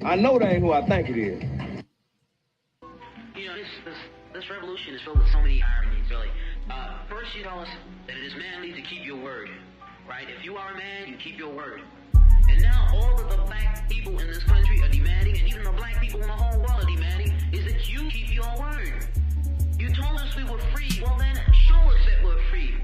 I know that ain't who I think it is. You know, this revolution is filled with so many ironies, really. First, you tell us that it is manly to keep your word, right? If you are a man, you keep your word. And now all of the black people in this country are demanding, and even the black people in the whole world are demanding, is that you keep your word. You told us we were free. Well, then show us that we're free.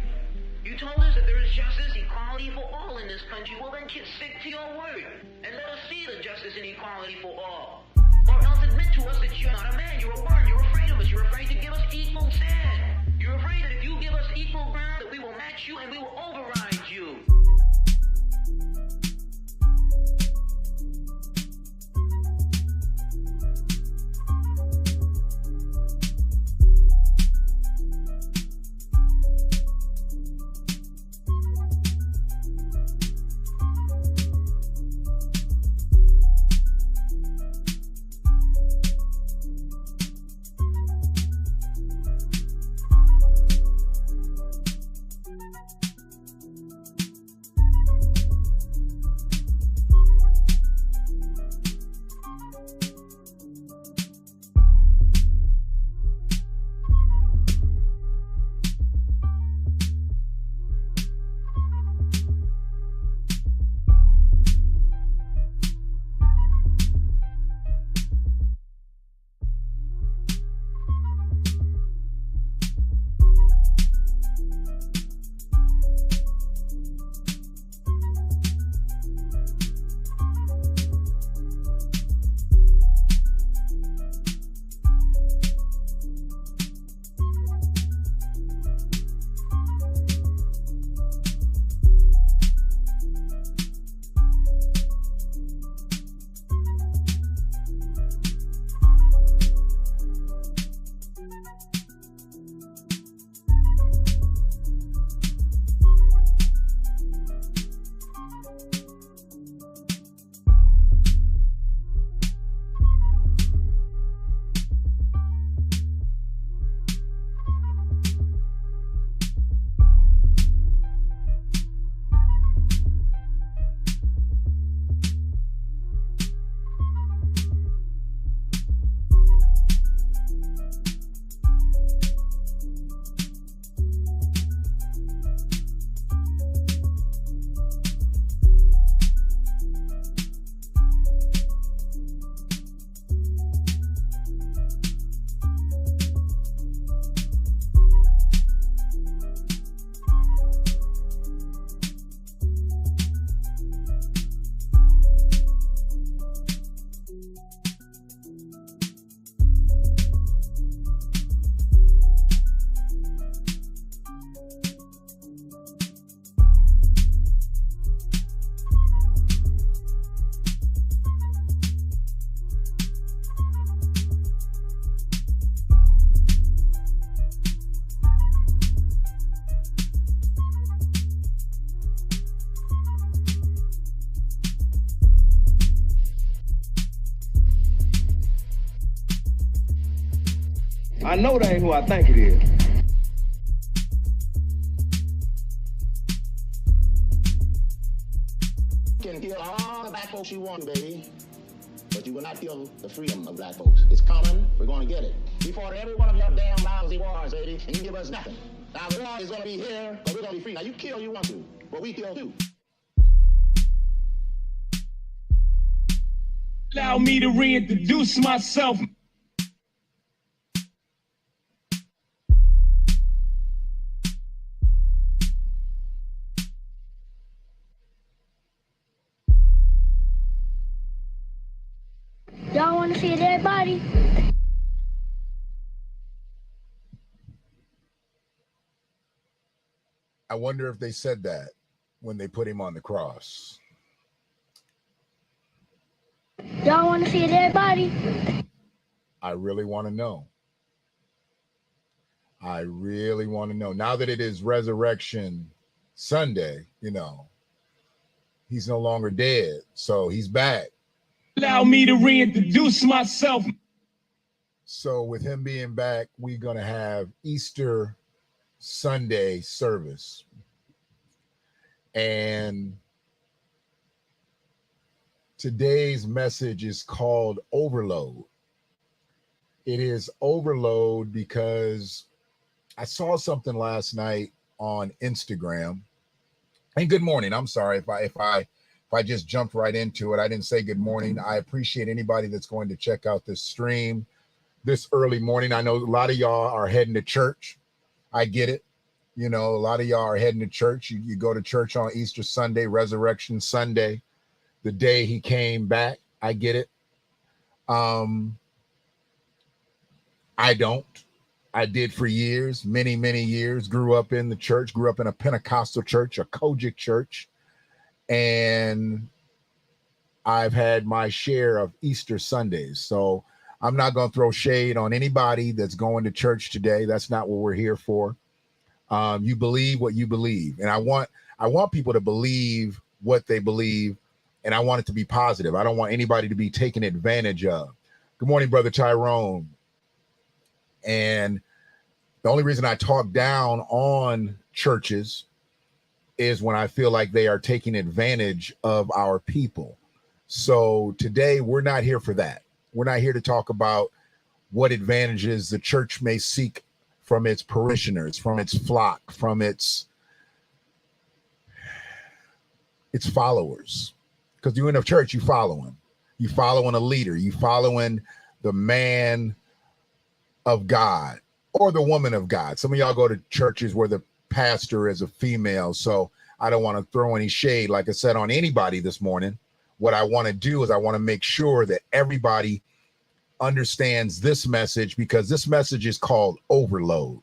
You told us that there is justice, equality for all in this country. Well, then stick to your word and let us see the justice and equality for all. Or else admit to us that you're not a man, you're a worm, you're afraid of us, you're afraid to give us equal stand. You're afraid that if you give us equal ground, that we will match you and we will override you. I know that ain't who I think it is. You can kill all the black folks you want, baby, but you will not kill the freedom of black folks. It's coming. We're going to get it. We fought every one of your damn lousy wars, baby, and you give us nothing. Now the war is going to be here, but we're going to be free. Now you kill you want to, but we kill too. Allow me to reintroduce myself. Y'all want to see a dead body? I wonder if they said that when they put him on the cross. Y'all want to see a dead body? I really want to know. I really want to know. Now that it is Resurrection Sunday, you know, he's no longer dead, so he's back. Allow me to reintroduce myself. So with him being back, we're going to have Easter Sunday service. And Today's message is called Overload. It is overload because I saw something last night on Instagram. And good morning. I'm sorry if I just jumped right into it. I didn't say good morning. I appreciate anybody that's going to check out this stream this early morning. I know a lot of y'all are heading to church. I get it. You know, a lot of y'all are heading to church. You go to church on Easter Sunday, Resurrection Sunday, the day he came back. I get it. I don't. I did for years, many, many years, grew up in the church, grew up in a Pentecostal church, a Kojic church. And I've had my share of Easter Sundays. So I'm not going to throw shade on anybody that's going to church today. That's not what we're here for. You believe what you believe. And I want people to believe what they believe. And I want it to be positive. I don't want anybody to be taken advantage of. Good morning, Brother Tyrone. And the only reason I talk down on churches is when I feel like they are taking advantage of our people. So today we're not here for that. We're not here to talk about what advantages the church may seek from its parishioners, from its flock, from its followers. Because you're in a church, you following a leader, you following the man of God or the woman of God. Some of y'all go to churches where the pastor is a female, so I don't want to throw any shade, like I said, on anybody this morning. What I want to do is I want to make sure that everybody understands this message, because this message is called Overload.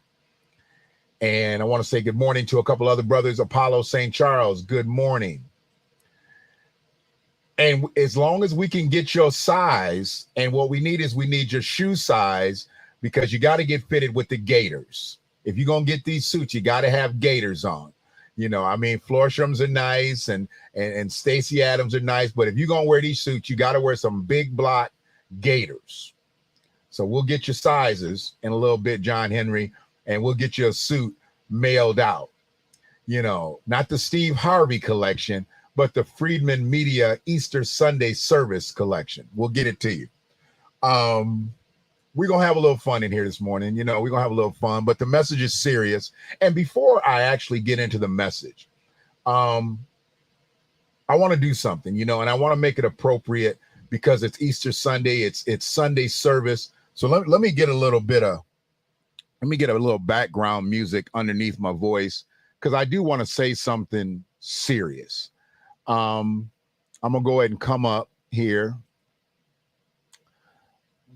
And I want to say good morning to a couple other brothers. Apollo St. Charles, good morning. And as long as we can get your size, and what we need your shoe size, because you got to get fitted with the gaiters. If you're going to get these suits, you got to have gaiters on. You know, I mean, Florsham's are nice and Stacey Adams are nice, but if you're going to wear these suits, you got to wear some big block gaiters. So we'll get your sizes in a little bit, John Henry, and we'll get you a suit mailed out. You know, not the Steve Harvey collection, but the Friedman Media Easter Sunday Service collection. We'll get it to you. We're going to have a little fun in here this morning. You know, we're going to have a little fun, but the message is serious. And before I actually get into the message, I want to do something, you know, and I want to make it appropriate because it's Easter Sunday. It's Sunday service. So let me get a little background music underneath my voice, because I do want to say something serious. I'm going to go ahead and come up here.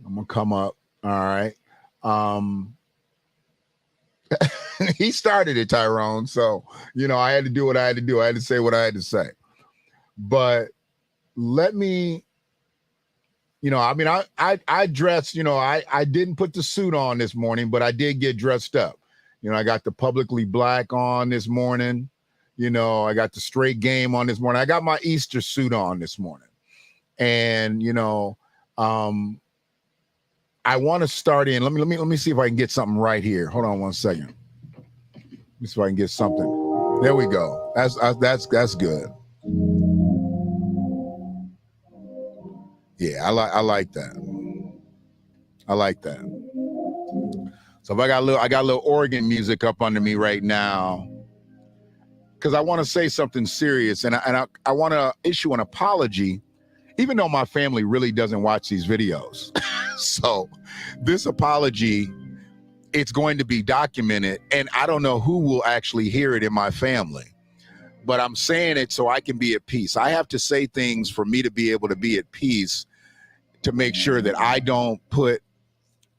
I'm going to come up. All right. He started it, Tyrone. So, you know, I had to do what I had to do. I had to say what I had to say. But let me, you know, I mean, I dressed, you know, I didn't put the suit on this morning, but I did get dressed up. You know, I got the Publicly Black on this morning. You know, I got the Straight Game on this morning. I got my Easter suit on this morning. And, you know, I want to start in. Let me see if I can get something right here. Hold on one second. Let me see if I can get something. There we go. That's good. Yeah, I like that. I like that. So if I got a little organ music up under me right now, because I want to say something serious, and I want to issue an apology, even though my family really doesn't watch these videos. So this apology, it's going to be documented, and I don't know who will actually hear it in my family, but I'm saying it so I can be at peace. I have to say things for me to be able to be at peace, to make sure that I don't put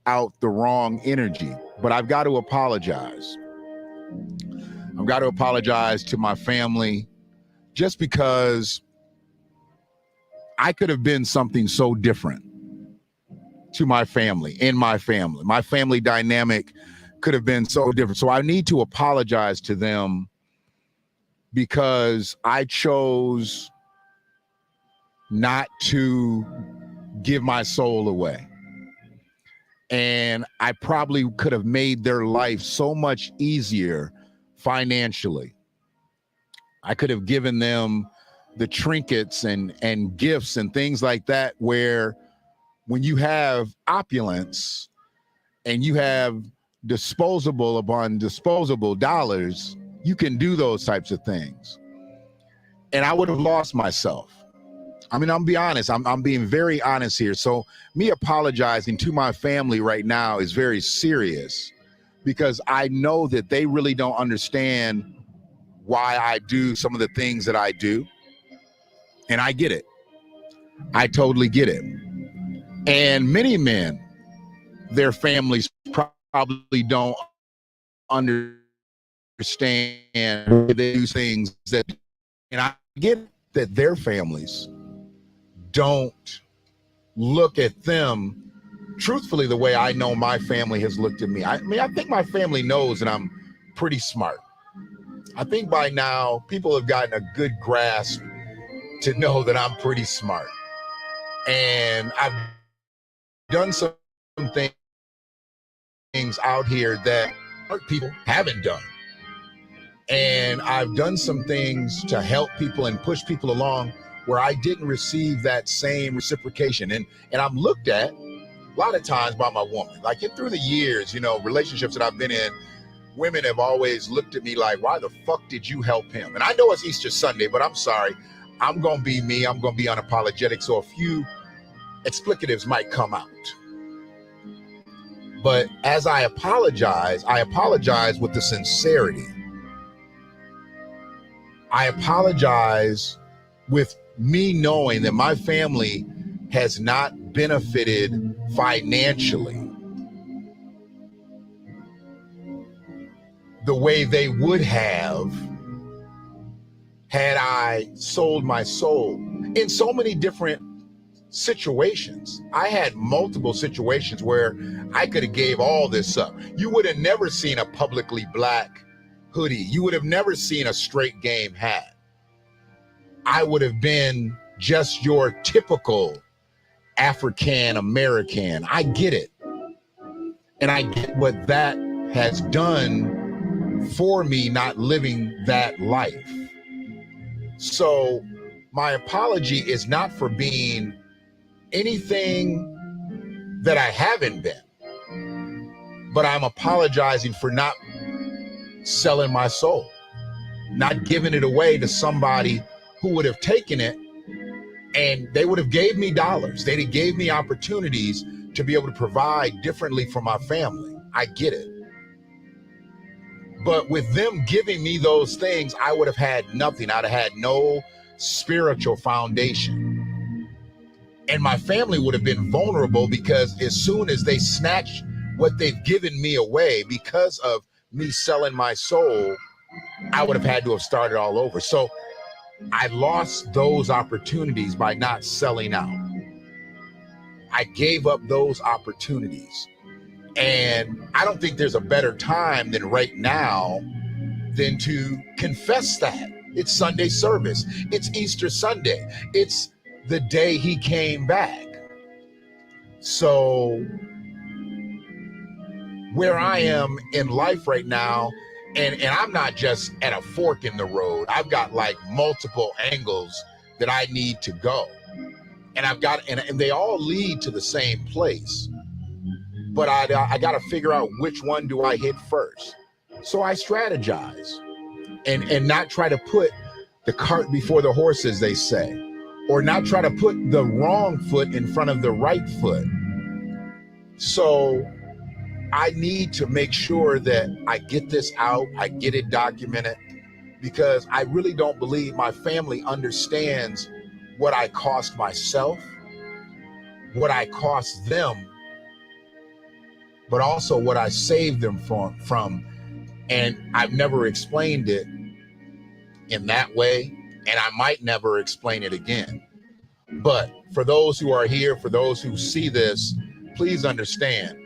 out the wrong energy. But I've got to apologize. I've got to apologize to my family, just because I could have been something so different to my family, in my family. My family dynamic could have been so different. So I need to apologize to them, because I chose not to give my soul away. And I probably could have made their life so much easier financially. I could have given them the trinkets and gifts and things like that, where when you have opulence and you have disposable upon disposable dollars, you can do those types of things. And I would have lost myself. I mean, I'm be honest. I'm being very honest here. So me apologizing to my family right now is very serious, because I know that they really don't understand why I do some of the things that I do. And I get it. I totally get it. And many men, their families probably don't understand they do things that, and I get that their families don't look at them truthfully the way I know my family has looked at me. I mean, I think my family knows that I'm pretty smart. I think by now people have gotten a good grasp to know that I'm pretty smart. And I've done some things out here that people haven't done. And I've done some things to help people and push people along where I didn't receive that same reciprocation. And I'm looked at a lot of times by my woman. Like through the years, relationships that I've been in, women have always looked at me like, why the fuck did you help him? And I know it's Easter Sunday, but I'm sorry. I'm going to be me. I'm going to be unapologetic. So a few explicatives might come out. But as I apologize with the sincerity. I apologize with me knowing that my family has not benefited financially the way they would have had I sold my soul in so many different situations. I had multiple situations where I could have gave all this up. You would have never seen a publicly black hoodie. You would have never seen a straight game hat. I would have been just your typical African American. I get it. And I get what that has done for me, not living that life. So my apology is not for being anything that I haven't been, but I'm apologizing for not selling my soul, not giving it away to somebody who would have taken it and they would have gave me dollars. They'd have gave me opportunities to be able to provide differently for my family. I get it. But with them giving me those things, I would have had nothing. I'd have had no spiritual foundation. And my family would have been vulnerable, because as soon as they snatch what they've given me away because of me selling my soul, I would have had to have started all over. So I lost those opportunities by not selling out. I gave up those opportunities. And I don't think there's a better time than right now than to confess that. It's Sunday service. It's Easter Sunday. It's the day he came back. So where I am in life right now, and I'm not just at a fork in the road. I've got like multiple angles that I need to go. And I've got, and they all lead to the same place. But I got to figure out which one do I hit first. So I strategize and not try to put the cart before the horse, as they say, or not try to put the wrong foot in front of the right foot. So I need to make sure that I get this out, I get it documented, because I really don't believe my family understands what I cost myself, what I cost them, but also what I saved them from. And I've never explained it in that way, and I might never explain it again. But for those who are here, for those who see this, please understand,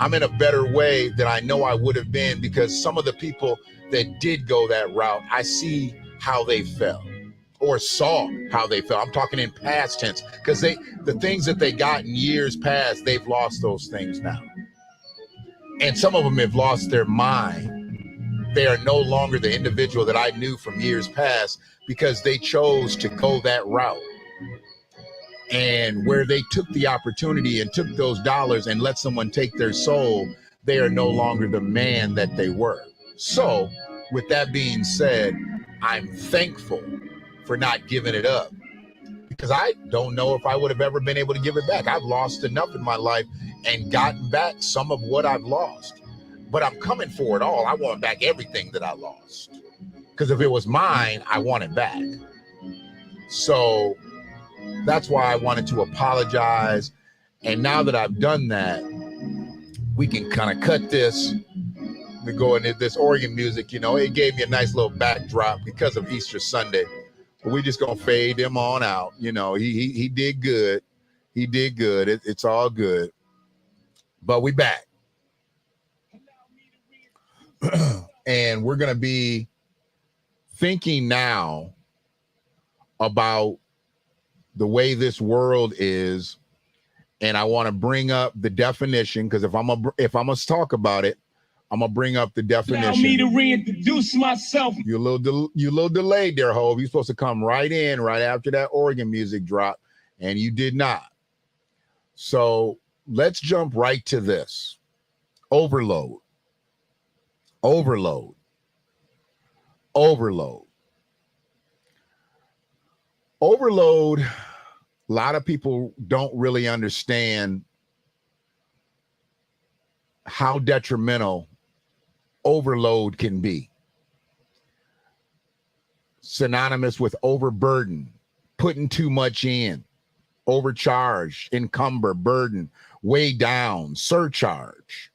I'm in a better way than I know I would have been, because some of the people that did go that route, I see how they fell or saw how they fell. I'm talking in past tense, because the things that they got in years past, they've lost those things now. And some of them have lost their mind. they are no longer the individual that I knew from years past because they chose to go that route. And where they took the opportunity and took those dollars and let someone take their soul, they are no longer the man that they were. So, with that being said, I'm thankful for not giving it up because I don't know if I would have ever been able to give it back. I've lost enough in my life and gotten back some of what I've lost. But I'm coming for it all. I want back everything that I lost. Because if it was mine, I want it back. So that's why I wanted to apologize. And now that I've done that, we can kind of cut this. We go into this organ music, you know, it gave me a nice little backdrop because of Easter Sunday. But we just gonna fade him on out. You know, he did good. He did good. It's all good. But we back. And we're gonna be thinking now about the way this world is. And I want to bring up the definition because if I'm gonna talk about it, I'm gonna bring up the definition. Allow me to reintroduce myself. You a little delayed there, Hove. You're supposed to come right in right after that organ music drop, and you did not. So let's jump right to this. Overload. Overload. Overload. Overload. A lot of people don't really understand how detrimental overload can be. Synonymous with overburden, putting too much in, overcharge, encumber, burden, weigh down, surcharge,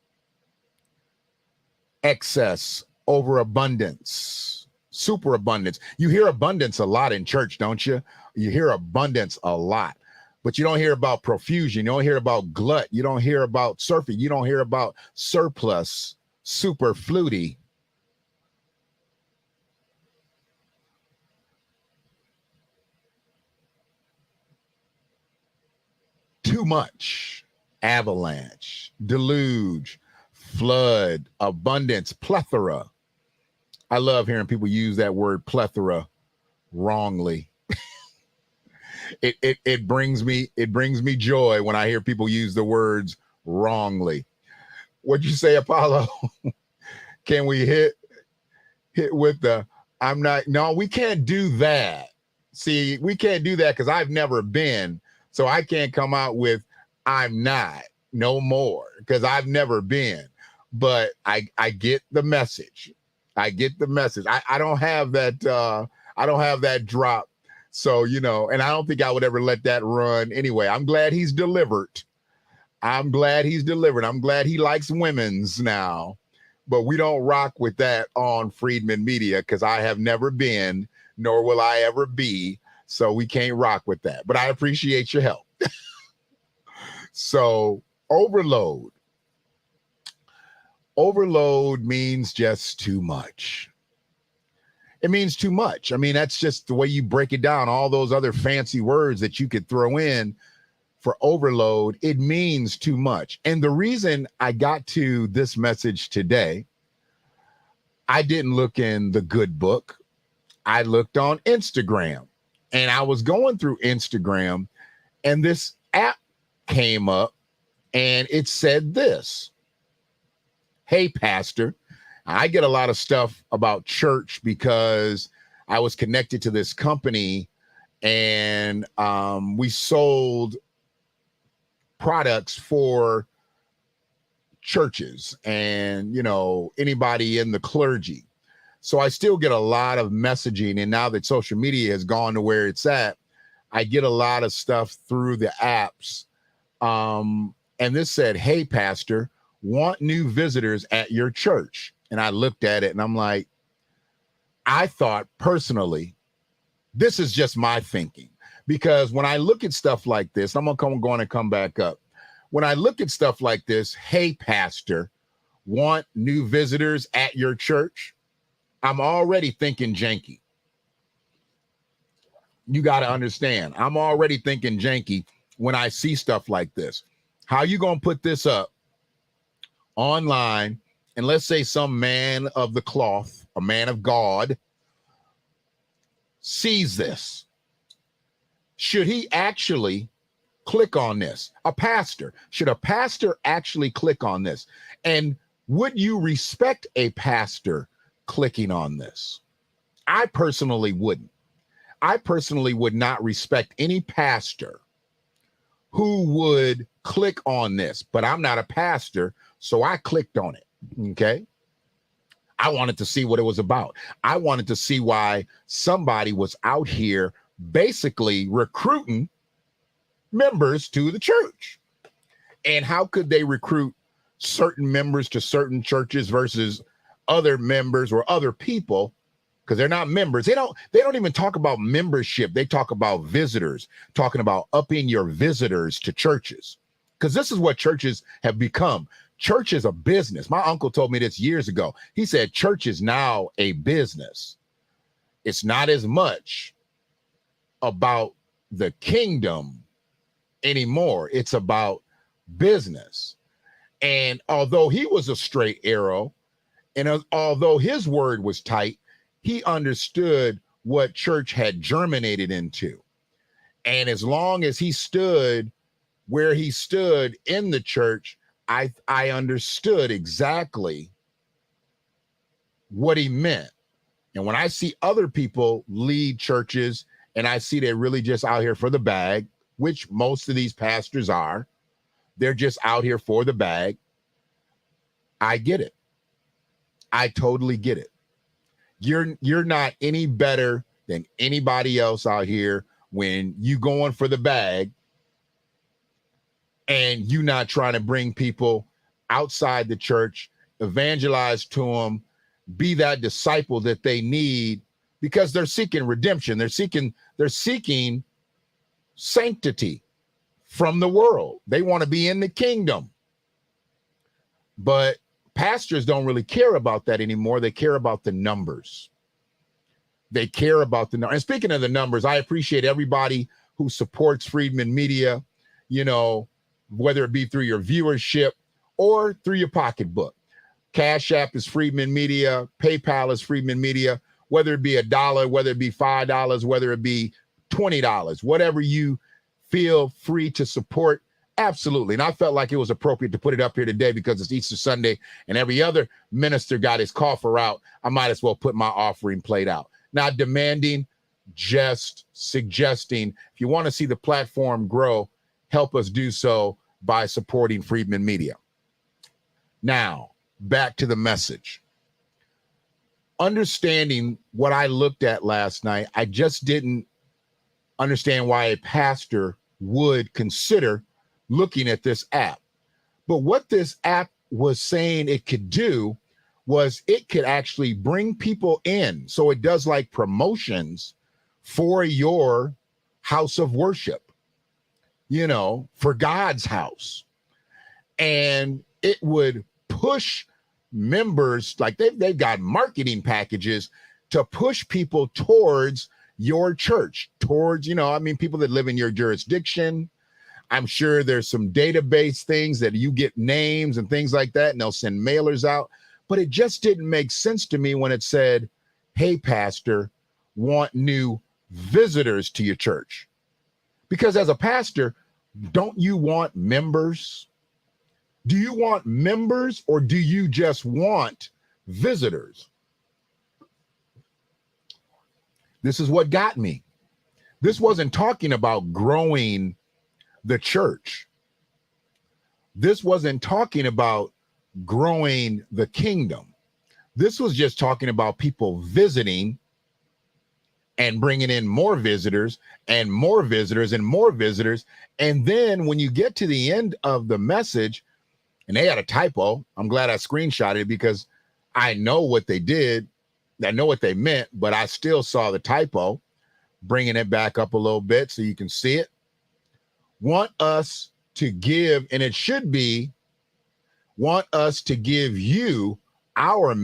excess, overabundance, superabundance. You hear abundance a lot in church, don't you? You hear abundance a lot, but you don't hear about profusion. You don't hear about glut. You don't hear about surfeit. You don't hear about surplus, superfluity. Too much, avalanche, deluge, flood, abundance, plethora. I love hearing people use that word plethora wrongly. It brings me joy when I hear people use the words wrongly. What'd you say, Apollo? Can we hit with the I'm not? No, we can't do that. See, we can't do that because I've never been. So I can't come out with I'm not no more because I've never been. But I get the message. I get the message. I don't have that. I don't have that drop. So, you know, and I don't think I would ever let that run anyway. I'm glad he's delivered. I'm glad he's delivered. I'm glad he likes women's now. But we don't rock with that on Freedman Media because I have never been, nor will I ever be. So we can't rock with that. But I appreciate your help. So overload. Overload means just too much. It means too much. I mean, that's just the way you break it down. All those other fancy words that you could throw in for overload, it means too much. And the reason I got to this message today, I didn't look in the good book. I looked on Instagram, and I was going through Instagram, and this app came up, and it said this. Hey, Pastor. I get a lot of stuff about church because I was connected to this company and we sold products for churches and, you know, anybody in the clergy. So I still get a lot of messaging. And now that social media has gone to where it's at, I get a lot of stuff through the apps. And this said, hey, Pastor, want new visitors at your church. And I looked at it and I'm like, I thought personally, this is just my thinking, because when I look at stuff like this, I'm going to come back up. When I look at stuff like this, hey, Pastor, want new visitors at your church? I'm already thinking janky. You got to understand, I'm already thinking janky when I see stuff like this. How you going to put this up online and let's say some man of the cloth, a man of God, sees this, should he actually click on this? A pastor, should a pastor actually click on this? And would you respect a pastor clicking on this? I personally wouldn't. I personally would not respect any pastor who would click on this, but I'm not a pastor, so I clicked on it, okay? I wanted to see what it was about. I wanted to see why somebody was out here basically recruiting members to the church. And how could they recruit certain members to certain churches versus other members or other people? Because they're not members. They don't even talk about membership. They talk about visitors, talking about upping your visitors to churches. Because this is what churches have become. Church is a business. My uncle told me this years ago. He said church is now a business. It's not as much about the kingdom anymore. It's about business. And although he was a straight arrow, and although his word was tight, he understood what church had germinated into. And as long as he stood where he stood in the church, I understood exactly what he meant. And when I see other people lead churches and I see they're really just out here for the bag, which most of these pastors are, they're just out here for the bag, I get it. I totally get it. You're not any better than anybody else out here when you going for the bag and you not trying to bring people outside the church, evangelize to them, be that disciple that they need, because they're seeking redemption. They're seeking sanctity from the world. They want to be in the kingdom. But pastors don't really care about that anymore. They care about the numbers. They care about the numbers. And speaking of the numbers, I appreciate everybody who supports Freedman Media, you know, whether it be through your viewership or through your pocketbook. Cash App is Freedman Media. PayPal is Freedman Media. Whether it be $1, whether it be $5, whether it be $20, whatever you feel free to support. Absolutely. And I felt like it was appropriate to put it up here today because it's Easter Sunday and every other minister got his coffer out. I might as well put my offering plate out. Not demanding, just suggesting. If you want to see the platform grow, help us do so by supporting Freedman Media. Now, back to the message. Understanding what I looked at last night, I just didn't understand why a pastor would consider looking at this app. But what this app was saying it could do was it could actually bring people in. So it does like promotions for your house of worship, you know, for God's house. And it would push members, like they've got marketing packages to push people towards your church, towards, you know, I mean, people that live in your jurisdiction. I'm sure there's some database things that you get names and things like that, and they'll send mailers out. But it just didn't make sense to me when it said, hey, pastor, want new visitors to your church. Because as a pastor, don't you want members? Do you want members or do you just want visitors? This is what got me. This wasn't talking about growing the church. This wasn't talking about growing the kingdom. This was just talking about people visiting and bringing in more visitors and more visitors and more visitors. And then when you get to the end of the message, and they had a typo, I'm glad I screenshotted it because I know what they did. I know what they meant, but I still saw the typo. Bringing it back up a little bit so you can see it. Want us to give, and it should be, want us to give you our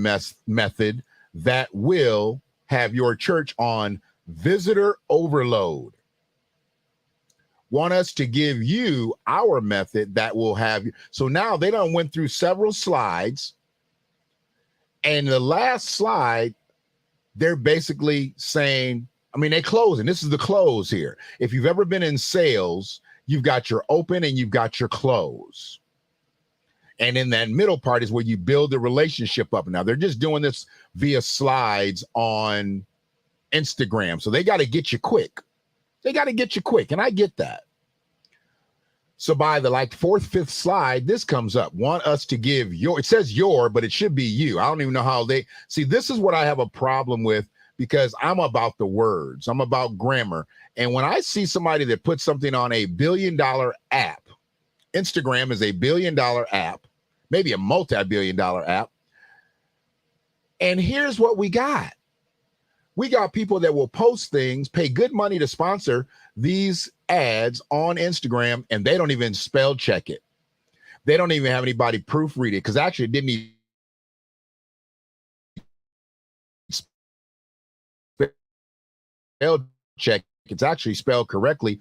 method that will have your church on visitor overload. Want us to give you our method that will have you. So now they done went through several slides And the last slide, they're basically saying, I mean, they close, and this is the close here. If you've ever been in sales, you've got your open and you've got your close. And in that middle part is where you build the relationship up. Now, they're just doing this via slides on Instagram. So they got to get you quick. They got to get you quick. And I get that. So by the fourth, fifth slide, this comes up. Want us to give your, it says your, but it should be you. I don't even know how they, see, this is what I have a problem with, because I'm about the words. I'm about grammar. And when I see somebody that puts something on a $1 billion app, Instagram is a $1 billion app, maybe a multi-billion dollar app. And here's what we got. We got people that will post things, pay good money to sponsor these ads on Instagram, and they don't even spell check it. They don't even have anybody proofread it, because actually it didn't even spell check. It's actually spelled correctly,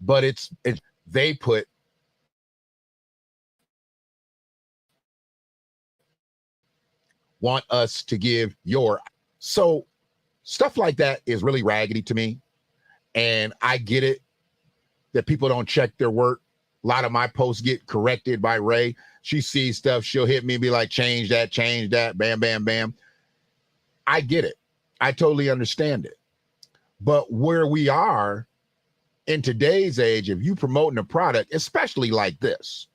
but it's they put want us to give your, so stuff like that is really raggedy to me. And I get it that people don't check their work. A lot of my posts get corrected by Ray. She sees stuff, she'll hit me and be like, change that, bam, bam, bam. I get it. I totally understand it. But where we are in today's age, if you promoting a product, especially like this,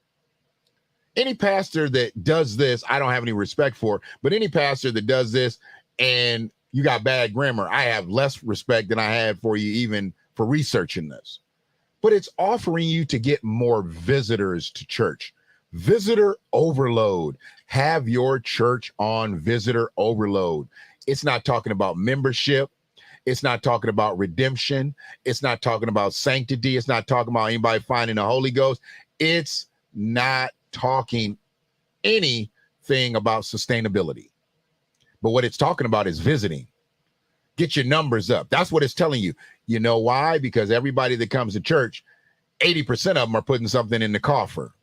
any pastor that does this, I don't have any respect for, but any pastor that does this and you got bad grammar, I have less respect than I had for you even for researching this. But it's offering you to get more visitors to church. Visitor overload. Have your church on visitor overload. It's not talking about membership. It's not talking about redemption. It's not talking about sanctity. It's not talking about anybody finding the Holy Ghost. It's not talking anything about sustainability. But what it's talking about is visiting. Get your numbers up. That's what it's telling you. You know why? Because everybody that comes to church, 80% of them are putting something in the coffer.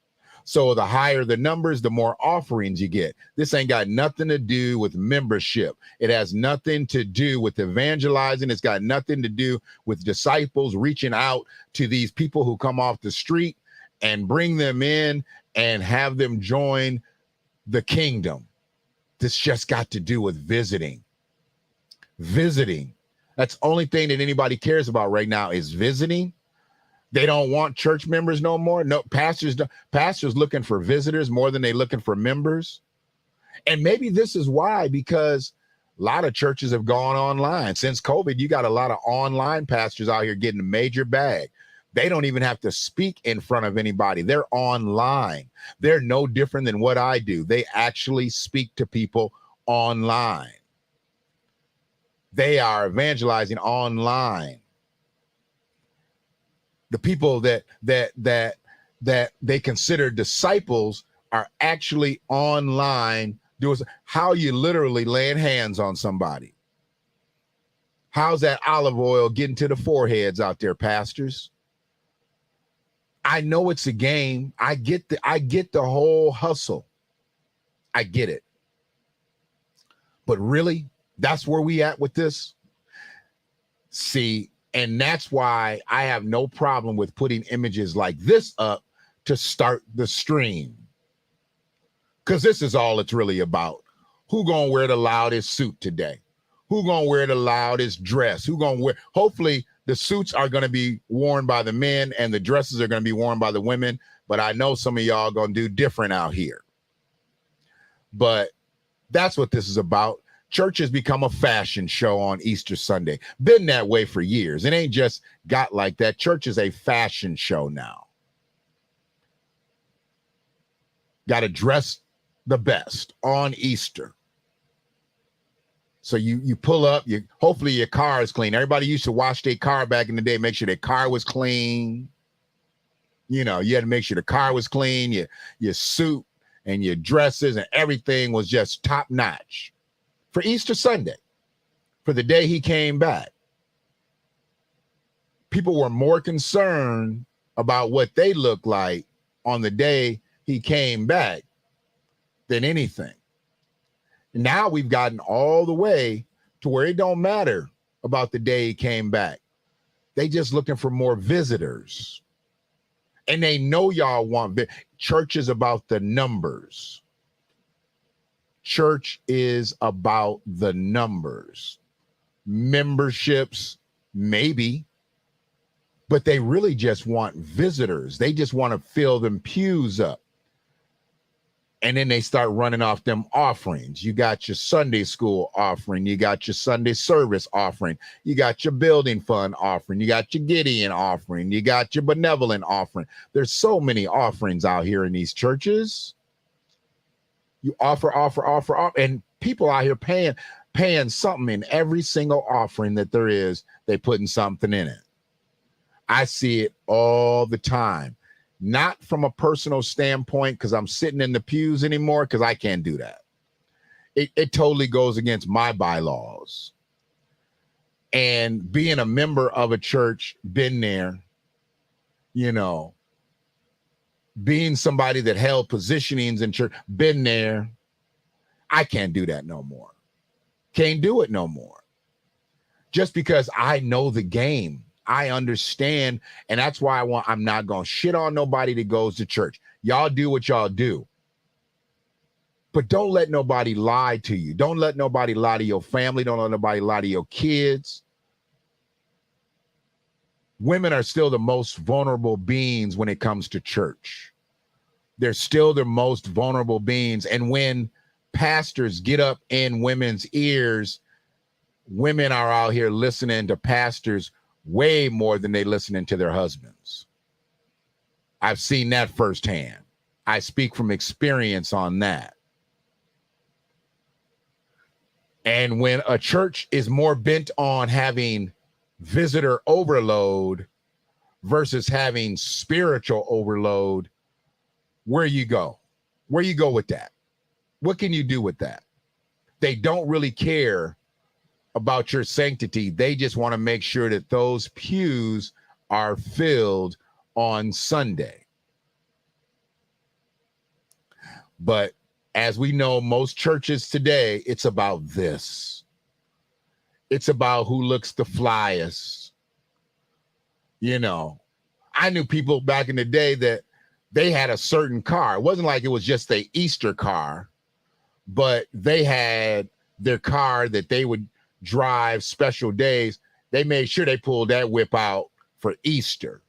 So the higher the numbers, the more offerings you get. This ain't got nothing to do with membership. It has nothing to do with evangelizing. It's got nothing to do with disciples reaching out to these people who come off the street and bring them in and have them join the kingdom. This just got to do with visiting. Visiting. That's the only thing that anybody cares about right now is visiting. They don't want church members no more. No, pastors looking for visitors more than they looking for members. And maybe this is why, because a lot of churches have gone online. Since COVID, you got a lot of online pastors out here getting a major bag. They don't even have to speak in front of anybody. They're online. They're no different than what I do. They actually speak to people online. They are evangelizing online. The people that they consider disciples are actually online doing how you literally laying hands on somebody. How's that olive oil getting to the foreheads out there, pastors? I know it's a game. I get the whole hustle. I get it. But really, that's where we at with this. See, and that's why I have no problem with putting images like this up to start the stream. Because this is all it's really about. Who gonna wear the loudest suit today? Who gonna wear the loudest dress? Who gonna wear, hopefully the suits are gonna be worn by the men and the dresses are gonna be worn by the women, but I know some of y'all gonna do different out here. But that's what this is about. Church has become a fashion show on Easter Sunday. Been that way for years. It ain't just got like that. Church is a fashion show now. Got to dress the best on Easter. So you pull up, hopefully your car is clean. Everybody used to wash their car back in the day, make sure their car was clean. You know, you had to make sure the car was clean, your suit and your dresses and everything was just top notch. For Easter Sunday, for the day he came back, people were more concerned about what they looked like on the day he came back than anything. Now we've gotten all the way to where it don't matter about the day he came back. They just looking for more visitors. And they know y'all want church is about the numbers. Church is about the numbers. Memberships, maybe, but they really just want visitors. They just want to fill them pews up. And then they start running off them offerings. You got your Sunday school offering. You got your Sunday service offering. You got your building fund offering. You got your Gideon offering. You got your benevolent offering. There's so many offerings out here in these churches. You offer, and people out here paying something in every single offering that there is. They putting something in it. I see it all the time. Not from a personal standpoint because I'm sitting in the pews anymore, because I can't do that. It totally goes against my bylaws. And being a member of a church, been there, you know, being somebody that held positionings in church, been there. I can't do that no more. Can't do it no more. Just because I know the game. I understand, and that's why I'm not going to shit on nobody that goes to church. Y'all do what y'all do. But don't let nobody lie to you. Don't let nobody lie to your family. Don't let nobody lie to your kids. Women are still the most vulnerable beings when it comes to church. They're still the most vulnerable beings. And when pastors get up in women's ears, women are out here listening to pastors way more than they listening to their husbands. I've seen that firsthand. I speak from experience on that. And when a church is more bent on having visitor overload versus having spiritual overload, where you go? Where you go with that? What can you do with that? They don't really care about your sanctity. They just want to make sure that those pews are filled on Sunday. But as we know, most churches today, it's about this. It's about who looks the flyest. You know, I knew people back in the day that they had a certain car. It wasn't like it was just the Easter car, but they had their car that they would drive special days. They made sure they pulled that whip out for Easter.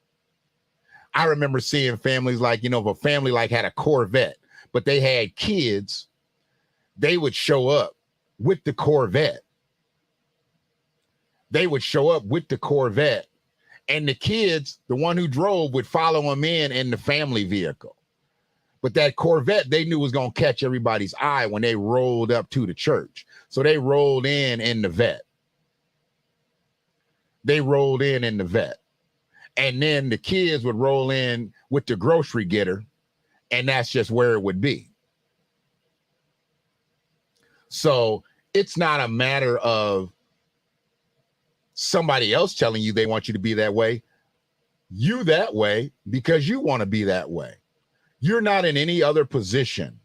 I remember seeing families like, if a family like had a Corvette, but they had kids, they would show up with the Corvette. They would show up with the Corvette, and the kids, the one who drove, would follow them in the family vehicle. But that Corvette, they knew was going to catch everybody's eye when they rolled up to the church. So they rolled in the vet. They rolled in the vet. And then the kids would roll in with the grocery getter, and that's just where it would be. So it's not a matter of somebody else telling you they want you to be that way. You that way because you want to be that way. You're not in any other position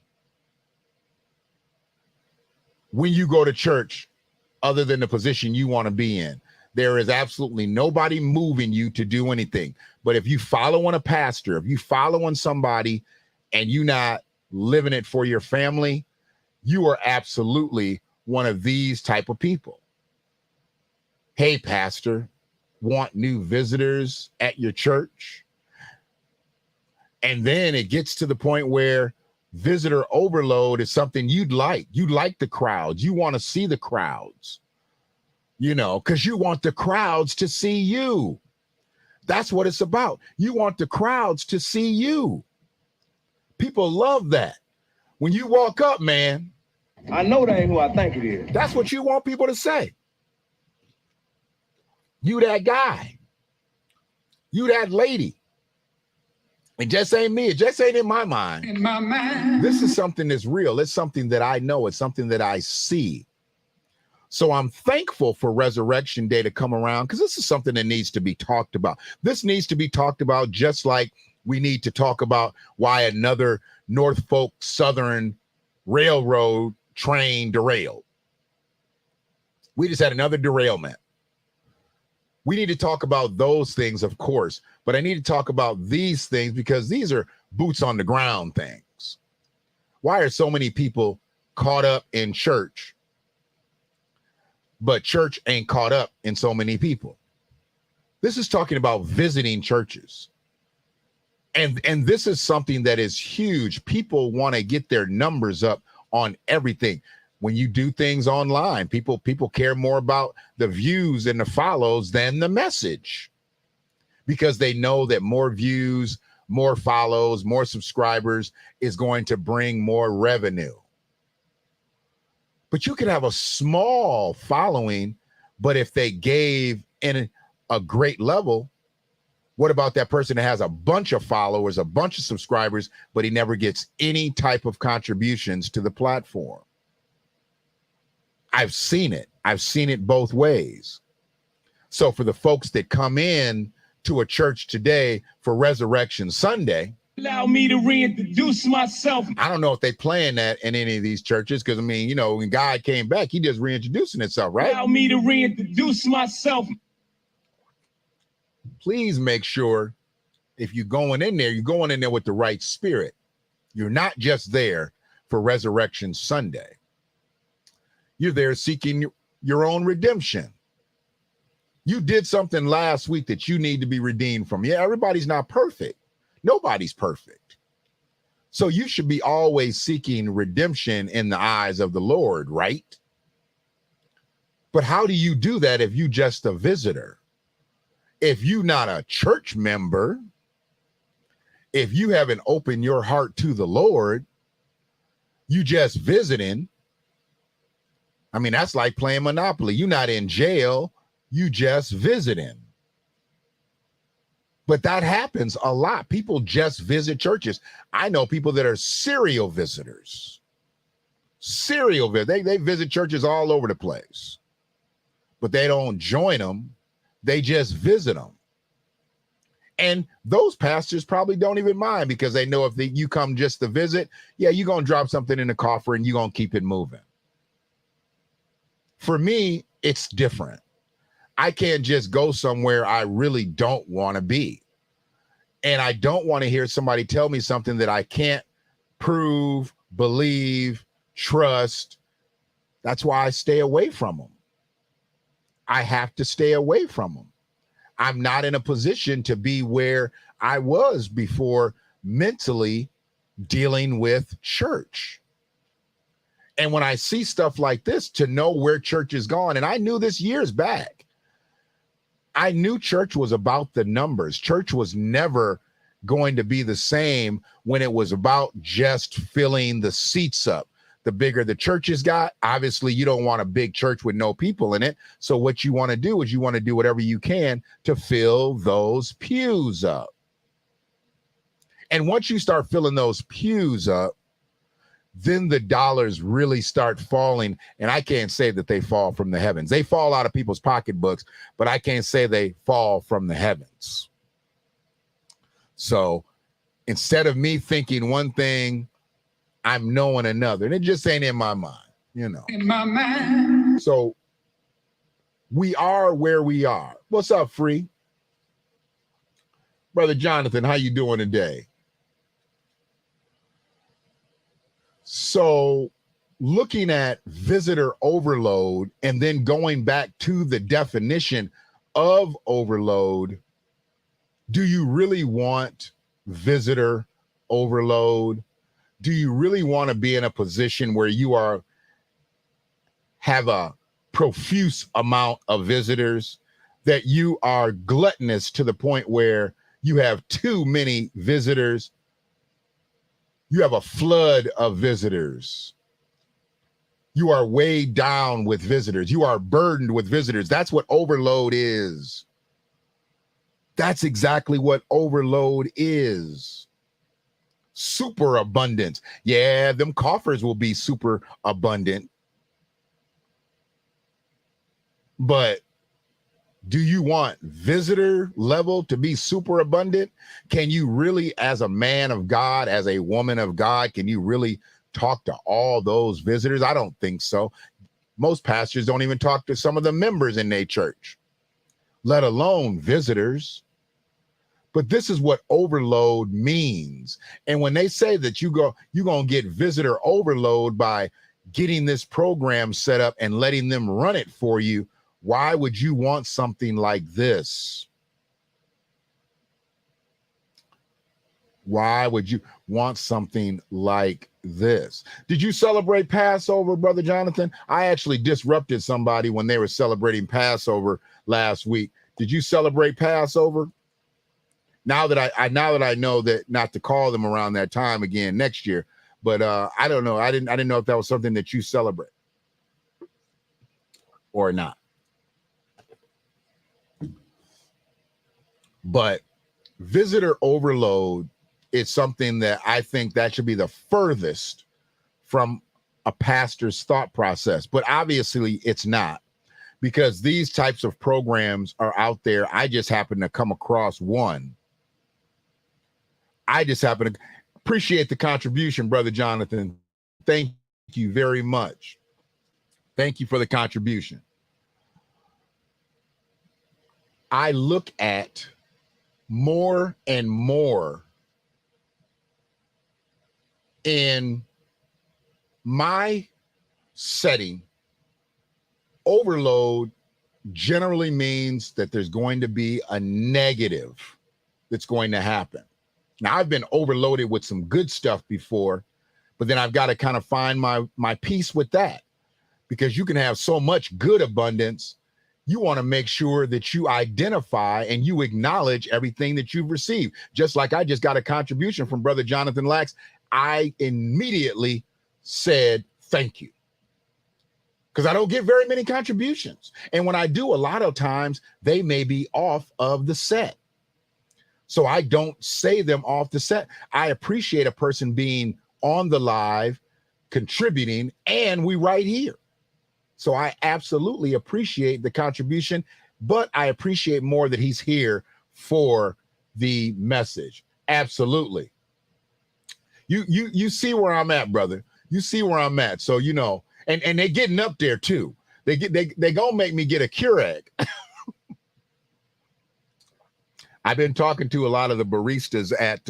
when you go to church other than the position you want to be in. There is absolutely nobody moving you to do anything. But if you follow on a pastor, if you follow on somebody and you're not living it for your family, you are absolutely one of these type of people. Hey, pastor, want new visitors at your church? And then it gets to the point where visitor overload is something you'd like. You like the crowds. You want to see the crowds, because you want the crowds to see you. That's what it's about. You want the crowds to see you. People love that. When you walk up, man. I know that ain't who I think it is. That's what you want people to say. You that guy. You that lady. It just ain't me. It just ain't in my mind. In my mind. This is something that's real. It's something that I know. It's something that I see. So I'm thankful for Resurrection Day to come around, because this is something that needs to be talked about. This needs to be talked about just like we need to talk about why another Norfolk Southern Railroad train derailed. We just had another derailment. We need to talk about those things, of course, but I need to talk about these things because these are boots on the ground things. Why are so many people caught up in church, but church ain't caught up in so many people? This is talking about visiting churches. And this is something that is huge. People want to get their numbers up on everything. When you do things online, people care more about the views and the follows than the message, because they know that more views, more follows, more subscribers is going to bring more revenue. But you could have a small following, but if they gave in a great level, what about that person that has a bunch of followers, a bunch of subscribers, but he never gets any type of contributions to the platform? I've seen it. I've seen it both ways. So for the folks that come in to a church today for Resurrection Sunday, allow me to reintroduce myself. I don't know if they're playing that in any of these churches, because I mean, you know, when God came back, he just reintroducing himself, right? Allow me to reintroduce myself. Please make sure if you're going in there with the right spirit. You're not just there for Resurrection Sunday. You're there seeking your own redemption. You did something last week that you need to be redeemed from. Yeah, everybody's not perfect. Nobody's perfect. So you should be always seeking redemption in the eyes of the Lord, right? But how do you do that if you just a visitor? If you're not a church member, if you haven't opened your heart to the Lord, you just visiting. I mean, that's like playing Monopoly. You're not in jail, you just visiting. But that happens a lot. People just visit churches. I know people that are serial visitors. They visit churches all over the place. But they don't join them. They just visit them. And those pastors probably don't even mind, because they know if you come just to visit, yeah, you're going to drop something in the coffer and you're going to keep it moving. For me, it's different. I can't just go somewhere I really don't want to be. And I don't want to hear somebody tell me something that I can't prove, believe, trust. That's why I stay away from them. I have to stay away from them. I'm not in a position to be where I was before mentally dealing with church. And when I see stuff like this, to know where church is gone, and I knew this years back, I knew church was about the numbers. Church was never going to be the same when it was about just filling the seats up. The bigger the churches got, obviously you don't want a big church with no people in it. So what you want to do is you want to do whatever you can to fill those pews up. And once you start filling those pews up, then the dollars really start falling. And I can't say that they fall from the heavens. They fall out of people's pocketbooks, but I can't say they fall from the heavens. So instead of me thinking one thing, I'm knowing another. And it just ain't in my mind, you know. In my mind. So we are where we are. What's up, Free? Brother Jonathan, how you doing today? So looking at visitor overload and then going back to the definition of overload, do you really want visitor overload? Do you really want to be in a position where you have a profuse amount of visitors, that you are gluttonous to the point where you have too many visitors? You have a flood of visitors. You are weighed down with visitors. You are burdened with visitors. That's what overload is. That's exactly what overload is. Super abundance. Yeah, them coffers will be super abundant. But do you want visitor level to be super abundant? Can you really, as a man of God, as a woman of God, can you really talk to all those visitors? I don't think so. Most pastors don't even talk to some of the members in their church, let alone visitors. But this is what overload means. And when they say that you're going to get visitor overload by getting this program set up and letting them run it for you, why would you want something like this? Why would you want something like this? Did you celebrate Passover, Brother Jonathan? I actually disrupted somebody when they were celebrating Passover last week. Did you celebrate Passover? Now that I know that not to call them around that time again next year, but I don't know. I didn't know if that was something that you celebrate or not. But visitor overload is something that I think that should be the furthest from a pastor's thought process. But obviously it's not, because these types of programs are out there. I just happen to come across one. I just happen to appreciate the contribution, Brother Jonathan. Thank you very much. Thank you for the contribution. I look at more and more in my setting. Overload generally means that there's going to be a negative that's going to happen. Now, I've been overloaded with some good stuff before, but then I've got to kind of find my peace with that, because you can have so much good abundance. You want to make sure that you identify and you acknowledge everything that you've received. Just like I just got a contribution from Brother Jonathan Lax, I immediately said thank you, because I don't get very many contributions. And when I do, a lot of times they may be off of the set. So I don't say them off the set. I appreciate a person being on the live, contributing, and we right here. So I absolutely appreciate the contribution, but I appreciate more that he's here for the message. Absolutely. You see where I'm at, brother. You see where I'm at. So, you know, and they getting up there too. They gonna make me get a Keurig. I've been talking to a lot of the baristas at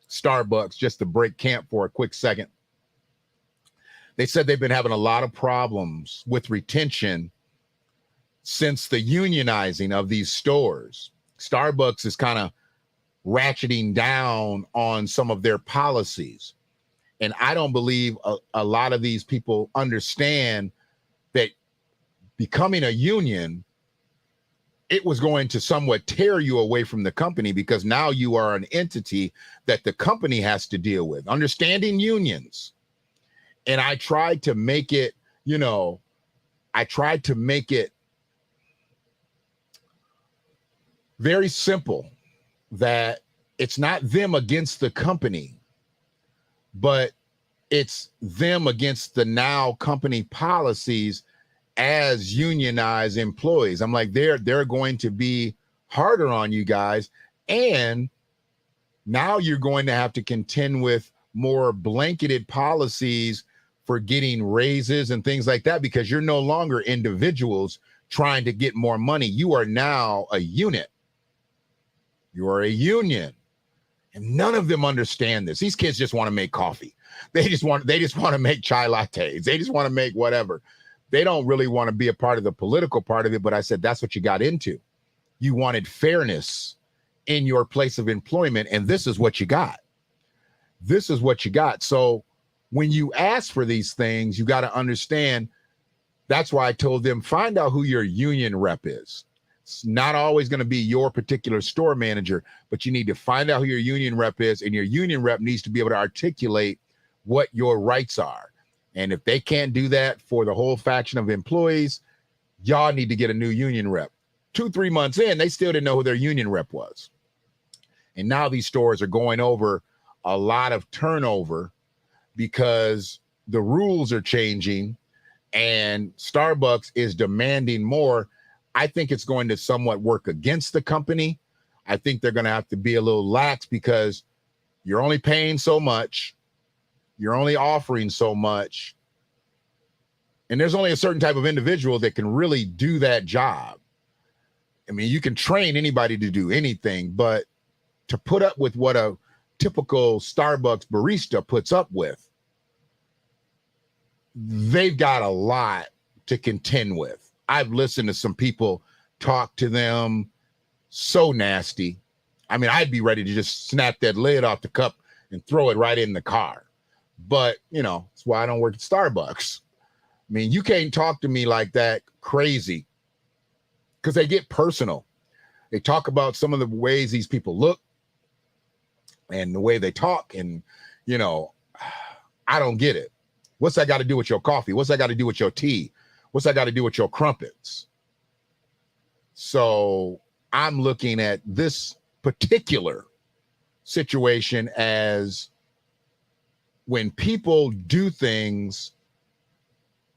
Starbucks just to break camp for a quick second. They said they've been having a lot of problems with retention since the unionizing of these stores. Starbucks is kind of ratcheting down on some of their policies. And I don't believe a lot of these people understand that becoming a union, it was going to somewhat tear you away from the company, because now you are an entity that the company has to deal with. Understanding unions. And I tried to make it, you know, very simple, that it's not them against the company, but it's them against the now company policies as unionized employees. I'm like, they're going to be harder on you guys. And now you're going to have to contend with more blanketed policies for getting raises and things like that, because you're no longer individuals trying to get more money. You are now a unit. You are a union. And none of them understand this. These kids just want to make coffee. They just want to make chai lattes. They just want to make whatever. They don't really want to be a part of the political part of it. But I said, that's what you got into. You wanted fairness in your place of employment. And this is what you got. This is what you got. So when you ask for these things, you got to understand. That's why I told them, find out who your union rep is. It's not always going to be your particular store manager, but you need to find out who your union rep is. And your union rep needs to be able to articulate what your rights are. And if they can't do that for the whole faction of employees, y'all need to get a new union rep. 2-3 months in, they still didn't know who their union rep was. And now these stores are going over a lot of turnover because the rules are changing and Starbucks is demanding more. I think it's going to somewhat work against the company. I think they're going to have to be a little lax because you're only paying so much. You're only offering so much. And there's only a certain type of individual that can really do that job. I mean, you can train anybody to do anything, but to put up with what a typical Starbucks barista puts up with, they've got a lot to contend with. I've listened to some people talk to them so nasty. I mean, I'd be ready to just snap that lid off the cup and throw it right in the car. But, you know, that's why I don't work at Starbucks. I mean, you can't talk to me like that crazy, because they get personal. They talk about some of the ways these people look and the way they talk. And, you know, I don't get it. What's that got to do with your coffee? What's that got to do with your tea? What's that got to do with your crumpets? So I'm looking at this particular situation as when people do things,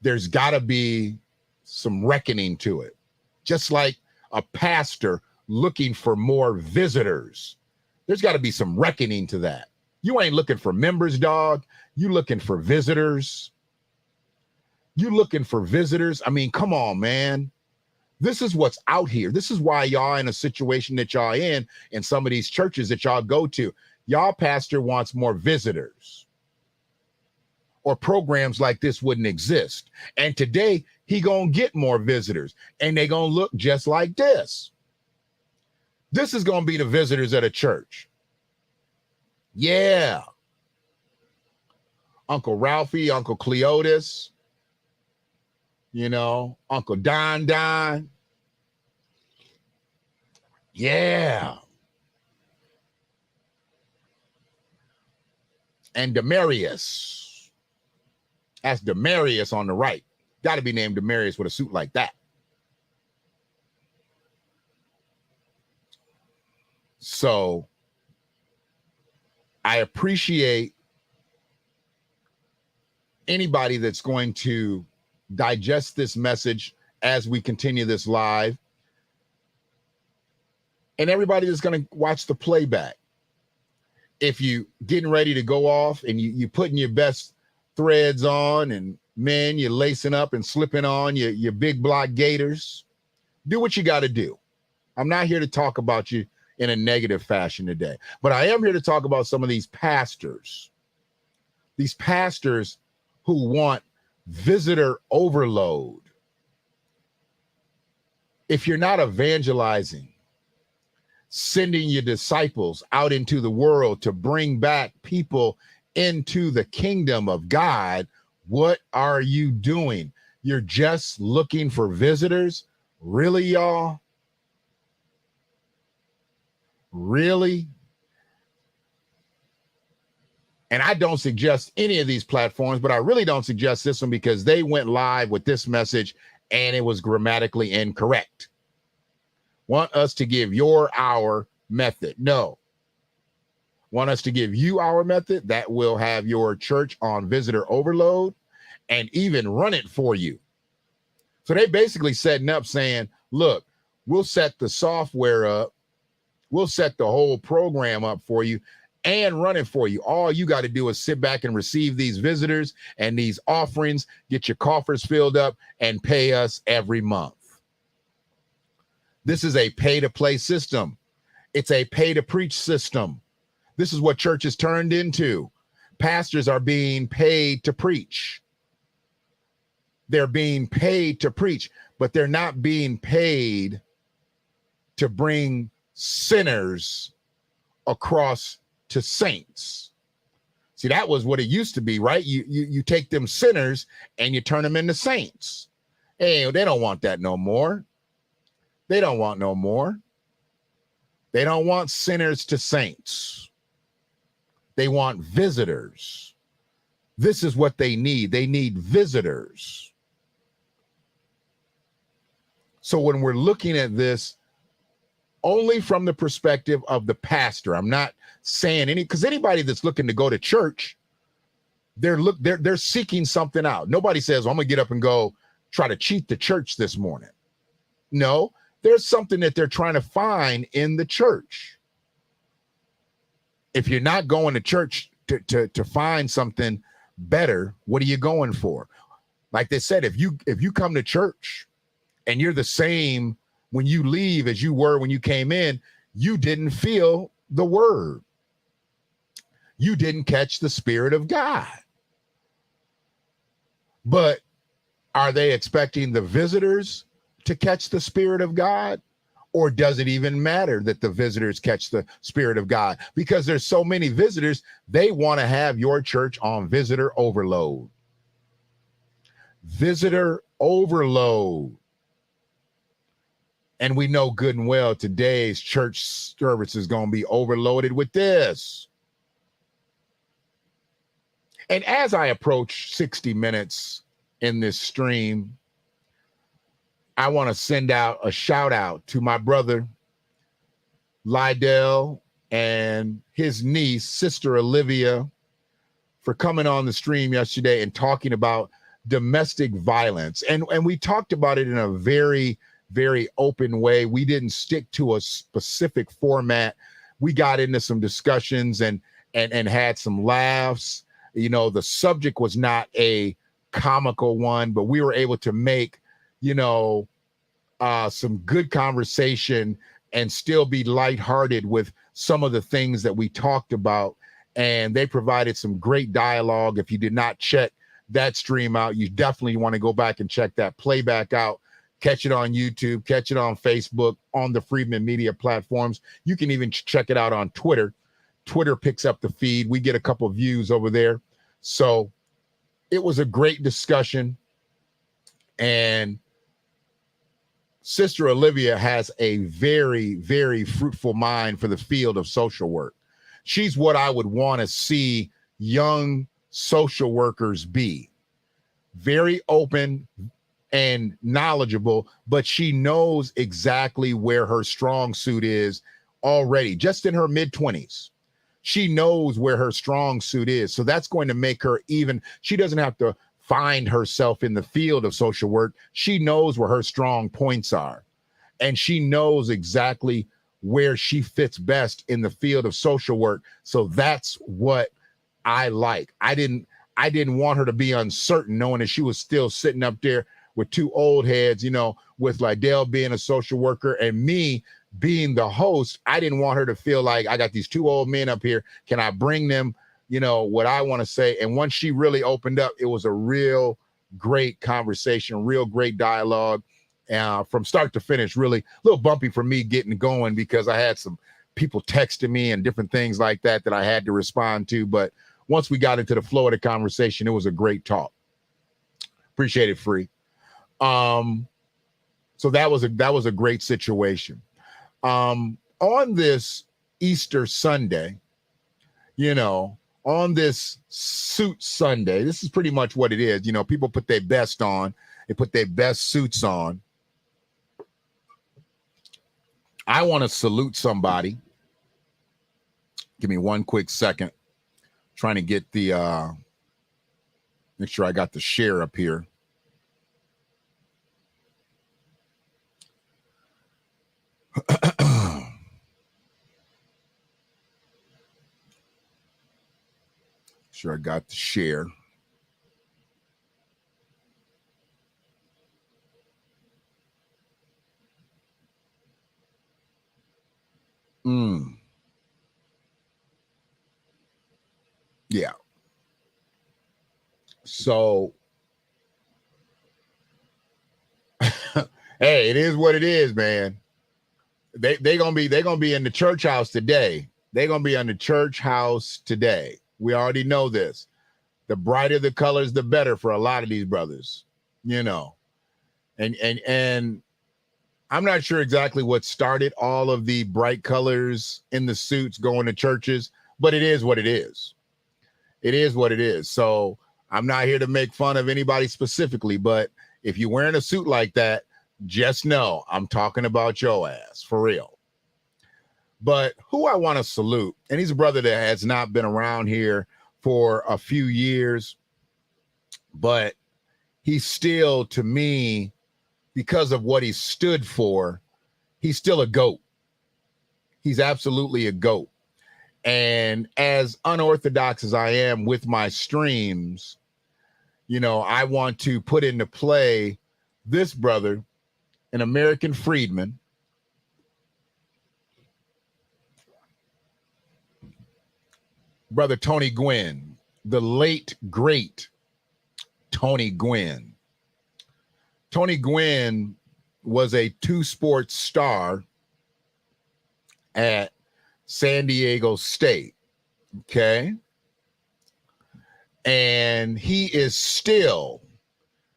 there's got to be some reckoning to it. Just like a pastor looking for more visitors, there's got to be some reckoning to that. You ain't looking for members, dog. You looking for visitors. You looking for visitors. I mean, come on, man. This is what's out here. This is why y'all in a situation that y'all in some of these churches that y'all go to. Y'all pastor wants more visitors, or programs like this wouldn't exist. And today he gonna get more visitors, and they gonna look just like this. This is gonna be the visitors at a church. Yeah. Uncle Ralphie, Uncle Cleotis, you know, Uncle Don. Yeah. And Demarius. That's Demarius on the right. Got to be named Demarius with a suit like that. So I appreciate anybody that's going to digest this message as we continue this live, and everybody that's going to watch the playback. If you getting ready to go off and you putting your best threads on, and man, you're lacing up and slipping on your big block gators, do what you got to do. I'm not here to talk about you in a negative fashion today, but I am here to talk about some of these pastors who want visitor overload. If you're not evangelizing, sending your disciples out into the world to bring back people into the kingdom of God, what are you doing? You're just looking for visitors? Really, y'all? Really? And I don't suggest any of these platforms, but I really don't suggest this one, because they went live with this message and it was grammatically incorrect. Want us to give our method? No. Want us to give you our method that will have your church on visitor overload and even run it for you. So they basically setting up saying, look, we'll set the software up. We'll set the whole program up for you and run it for you. All you got to do is sit back and receive these visitors and these offerings, get your coffers filled up, and pay us every month. This is a pay-to-play system. It's a pay-to-preach system. This is what church has turned into. Pastors are being paid to preach. They're being paid to preach, but they're not being paid to bring sinners across to saints. See, that was what it used to be, right? You take them sinners and you turn them into saints. Hey, they don't want that no more. They don't want no more. They don't want sinners to saints. They want visitors. This is what they need. They need visitors. So when we're looking at this only from the perspective of the pastor, I'm not saying because anybody that's looking to go to church, they're seeking something out. Nobody says, well, I'm gonna get up and go try to cheat the church this morning. No, there's something that they're trying to find in the church. If you're not going to church to find something, better, what are you going for? Like they said, if you come to church and you're the same when you leave as you were when you came in, you didn't feel the word. You didn't catch the Spirit of God. But are they expecting the visitors to catch the Spirit of God? Or does it even matter that the visitors catch the Spirit of God? Because there's so many visitors, they want to have your church on visitor overload. Visitor overload. And we know good and well today's church service is going to be overloaded with this. And as I approach 60 minutes in this stream, I want to send out a shout out to my brother, Lydell, and his niece, Sister Olivia, for coming on the stream yesterday and talking about domestic violence. And we talked about it in a very, very open way. We didn't stick to a specific format. We got into some discussions and had some laughs. You know, the subject was not a comical one, but we were able to make, you know, some good conversation and still be lighthearted with some of the things that we talked about. And they provided some great dialogue. If you did not check that stream out, you definitely want to go back and check that playback out. Catch it on YouTube, catch it on Facebook, on the Freedman Media platforms. You can even check it out on Twitter. Twitter picks up the feed. We get a couple of views over there. So it was a great discussion. And Sister Olivia has a very, very fruitful mind for the field of social work. She's what I would want to see young social workers be. Very open and knowledgeable, but she knows exactly where her strong suit is already, just in her mid-20s. She knows where her strong suit is. So that's going to make her even, she doesn't have to find herself in the field of social work. She knows where her strong points are. And she knows exactly where she fits best in the field of social work. So that's what I like. I didn't want her to be uncertain, knowing that she was still sitting up there with two old heads, you know, with Lydell being a social worker and me being the host. I didn't want her to feel like I got these two old men up here. Can I bring them, you know, what I want to say? And once she really opened up, it was a real great conversation, real great dialogue. From start to finish, really a little bumpy for me getting going because I had some people texting me and different things like that I had to respond to. But once we got into the flow of the conversation, it was a great talk. Appreciate it, Free. So that was a great situation. On this Easter Sunday, you know, on this suit Sunday, this is pretty much what it is. You know, people put their best on, they put their best suits on. I want to salute somebody. Give me one quick second. Trying to get the, make sure I got the share up here. Sure, I got the share. Yeah. So, hey, it is what it is, man. They're gonna be in the church house today. They're gonna be in the church house today. We already know this. The brighter the colors, the better for a lot of these brothers, you know. And I'm not sure exactly what started all of the bright colors in the suits going to churches, but it is what it is. It is what it is. So I'm not here to make fun of anybody specifically, but if you're wearing a suit like that, just know I'm talking about your ass for real. But who I want to salute, and he's a brother that has not been around here for a few years, but he's still, to me, because of what he stood for, he's still a GOAT. He's absolutely a GOAT. And as unorthodox as I am with my streams, you know, I want to put into play this brother, an American freedman, Brother Tony Gwynn, the late, great Tony Gwynn. Tony Gwynn was a two-sport star at San Diego State, okay? And he is still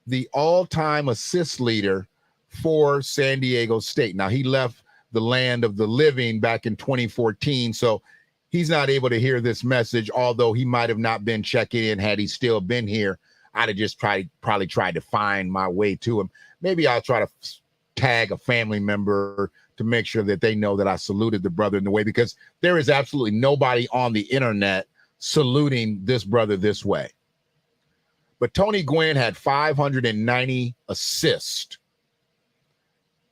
the all-time assist leader for San Diego State. Now, he left the land of the living back in 2014, so he's not able to hear this message, although he might have not been checking in. Had he still been here, I'd have just probably tried to find my way to him. Maybe I'll try to tag a family member to make sure that they know that I saluted the brother in the way, because there is absolutely nobody on the internet saluting this brother this way. But Tony Gwynn had 590 assists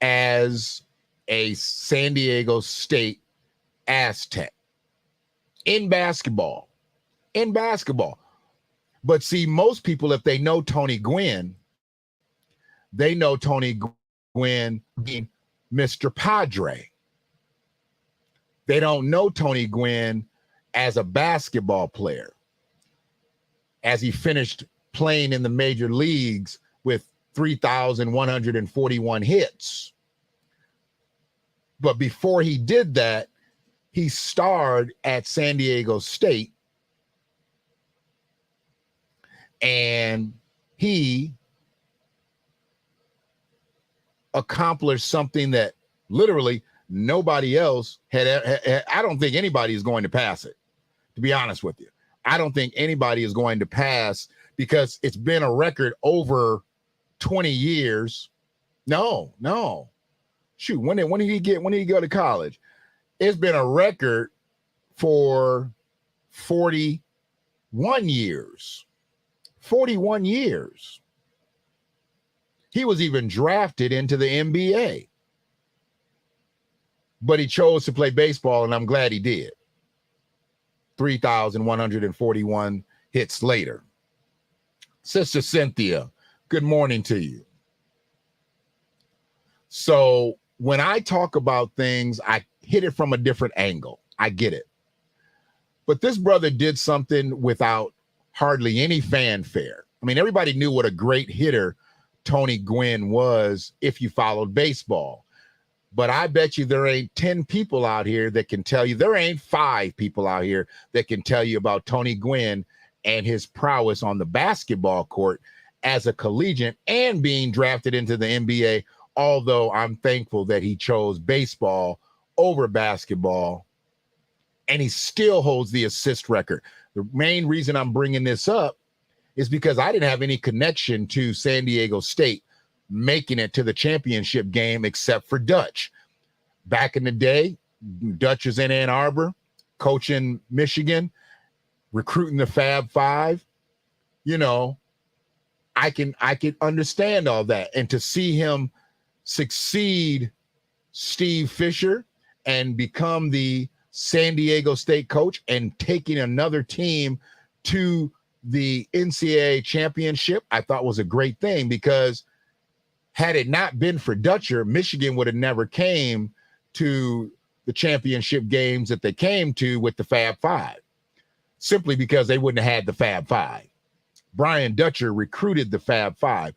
as a San Diego State Aztec in basketball. But see, most people, if they know Tony Gwynn, they know Tony Gwynn being Mr. Padre. They don't know Tony Gwynn as a basketball player, as he finished playing in the major leagues with 3,141 hits. But before he did that, he starred at San Diego State, and he accomplished something that literally nobody else had. I don't think anybody is going to pass it, to be honest with you. I don't think anybody is going to pass, because it's been a record over 20 years. No. Shoot, when did he go to college? It's been a record for 41 years. 41 years. He was even drafted into the NBA. But he chose to play baseball, and I'm glad he did. 3,141 hits later. Sister Cynthia, good morning to you. So when I talk about things, I hit it from a different angle. I get it. But this brother did something without hardly any fanfare. I mean, everybody knew what a great hitter Tony Gwynn was if you followed baseball. But I bet you there ain't 10 people out here that can tell you, there ain't 5 people out here that can tell you about Tony Gwynn and his prowess on the basketball court as a collegiate and being drafted into the NBA, although I'm thankful that he chose baseball over basketball, and he still holds the assist record. The main reason I'm bringing this up is because I didn't have any connection to San Diego State making it to the championship game except for Dutch. Back in the day, Dutch was in Ann Arbor, coaching Michigan, recruiting the Fab Five. You know, I can understand all that. And to see him succeed Steve Fisher and become the San Diego State coach and taking another team to the NCAA championship, I thought was a great thing, because had it not been for Dutcher, Michigan would have never came to the championship games that they came to with the Fab Five, simply because they wouldn't have had the Fab Five. Brian Dutcher recruited the Fab Five.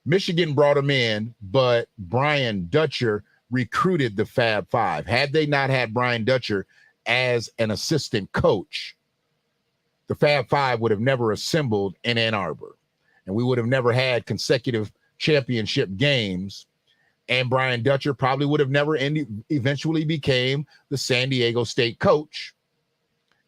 Michigan brought him in, but Brian Dutcher recruited the Fab Five. Had they not had Brian Dutcher as an assistant coach, the Fab Five would have never assembled in Ann Arbor, and we would have never had consecutive championship games, and Brian Dutcher probably would have never eventually became the San Diego State coach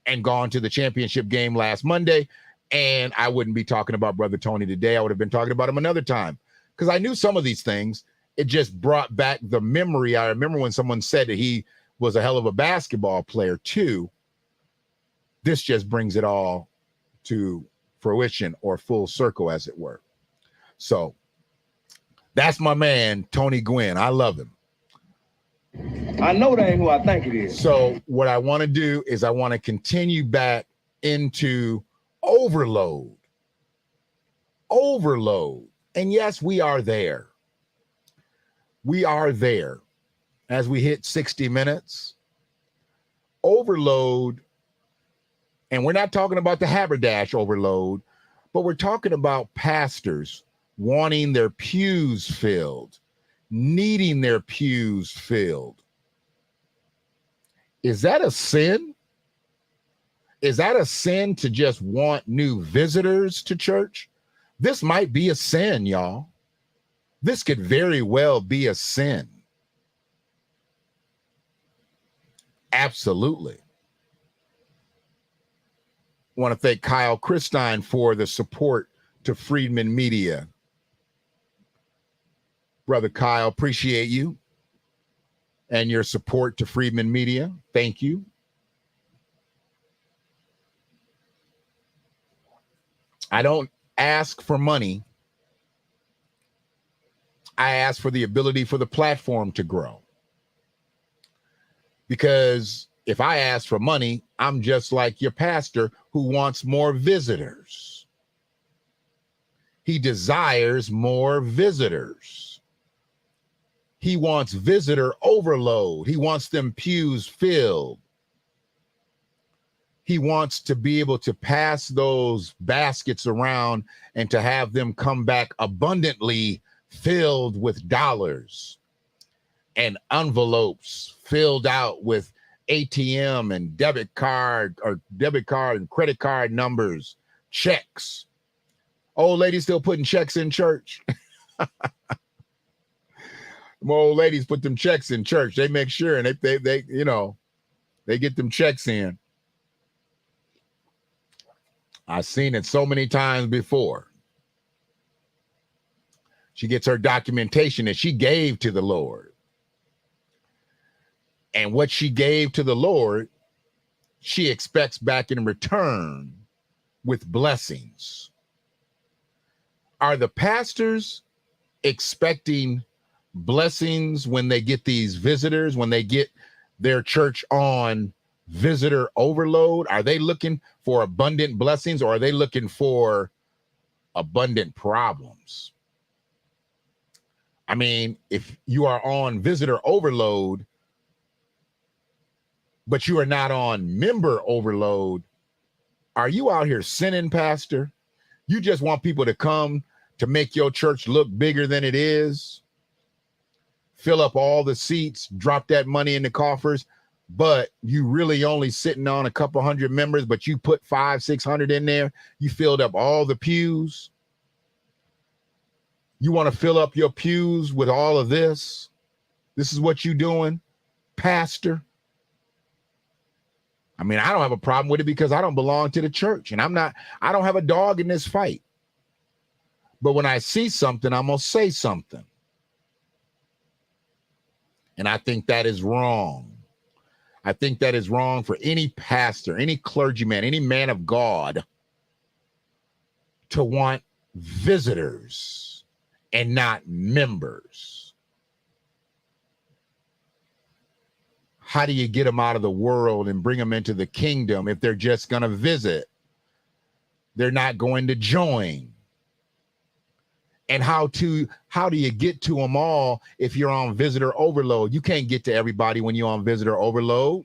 and gone to the championship game last Monday, and I wouldn't be talking about Brother Tony today. I would have been talking about him another time, because I knew some of these things. It just brought back the memory. I remember when someone said that he was a hell of a basketball player too. This just brings it all to fruition, or full circle, as it were. So that's my man, Tony Gwynn. I love him. I know that ain't who I think it is. So what I want to do is I want to continue back into overload. Overload. And yes, we are there. We are there. As we hit 60 minutes, overload, and we're not talking about the haberdash overload, but we're talking about pastors wanting their pews filled, needing their pews filled. Is that a sin? Is that a sin to just want new visitors to church? This might be a sin, y'all. This could very well be a sin. Absolutely. I want to thank Kyle Christine for the support to Freedman Media. Brother Kyle, appreciate you and your support to Freedman Media. Thank you. I don't ask for money. I ask for the ability for the platform to grow. Because if I ask for money, I'm just like your pastor who wants more visitors. He desires more visitors. He wants visitor overload. He wants them pews filled. He wants to be able to pass those baskets around and to have them come back abundantly filled with dollars and envelopes filled out with ATM and debit card and credit card numbers, checks. Old ladies still putting checks in church. More old ladies put them checks in church. They make sure and they you know, they get them checks in. I've seen it so many times before. She gets her documentation that she gave to the Lord. And what she gave to the Lord, she expects back in return with blessings. Are the pastors expecting blessings when they get these visitors, when they get their church on visitor overload? Are they looking for abundant blessings, or are they looking for abundant problems? I mean, if you are on visitor overload, but you are not on member overload, are you out here sinning, Pastor? You just want people to come to make your church look bigger than it is, fill up all the seats, drop that money in the coffers, but you really only sitting on a couple hundred members, but you put 500-600 in there. You filled up all the pews. You want to fill up your pews with all of this? This is what you doing, Pastor? I mean, I don't have a problem with it because I don't belong to the church and I don't have a dog in this fight. But when I see something, I'm going to say something. And I think that is wrong. I think that is wrong for any pastor, any clergyman, any man of God to want visitors and not members. How do you get them out of the world and bring them into the kingdom if they're just going to visit? They're not going to join. And how do you get to them all if you're on visitor overload? You can't get to everybody when you're on visitor overload.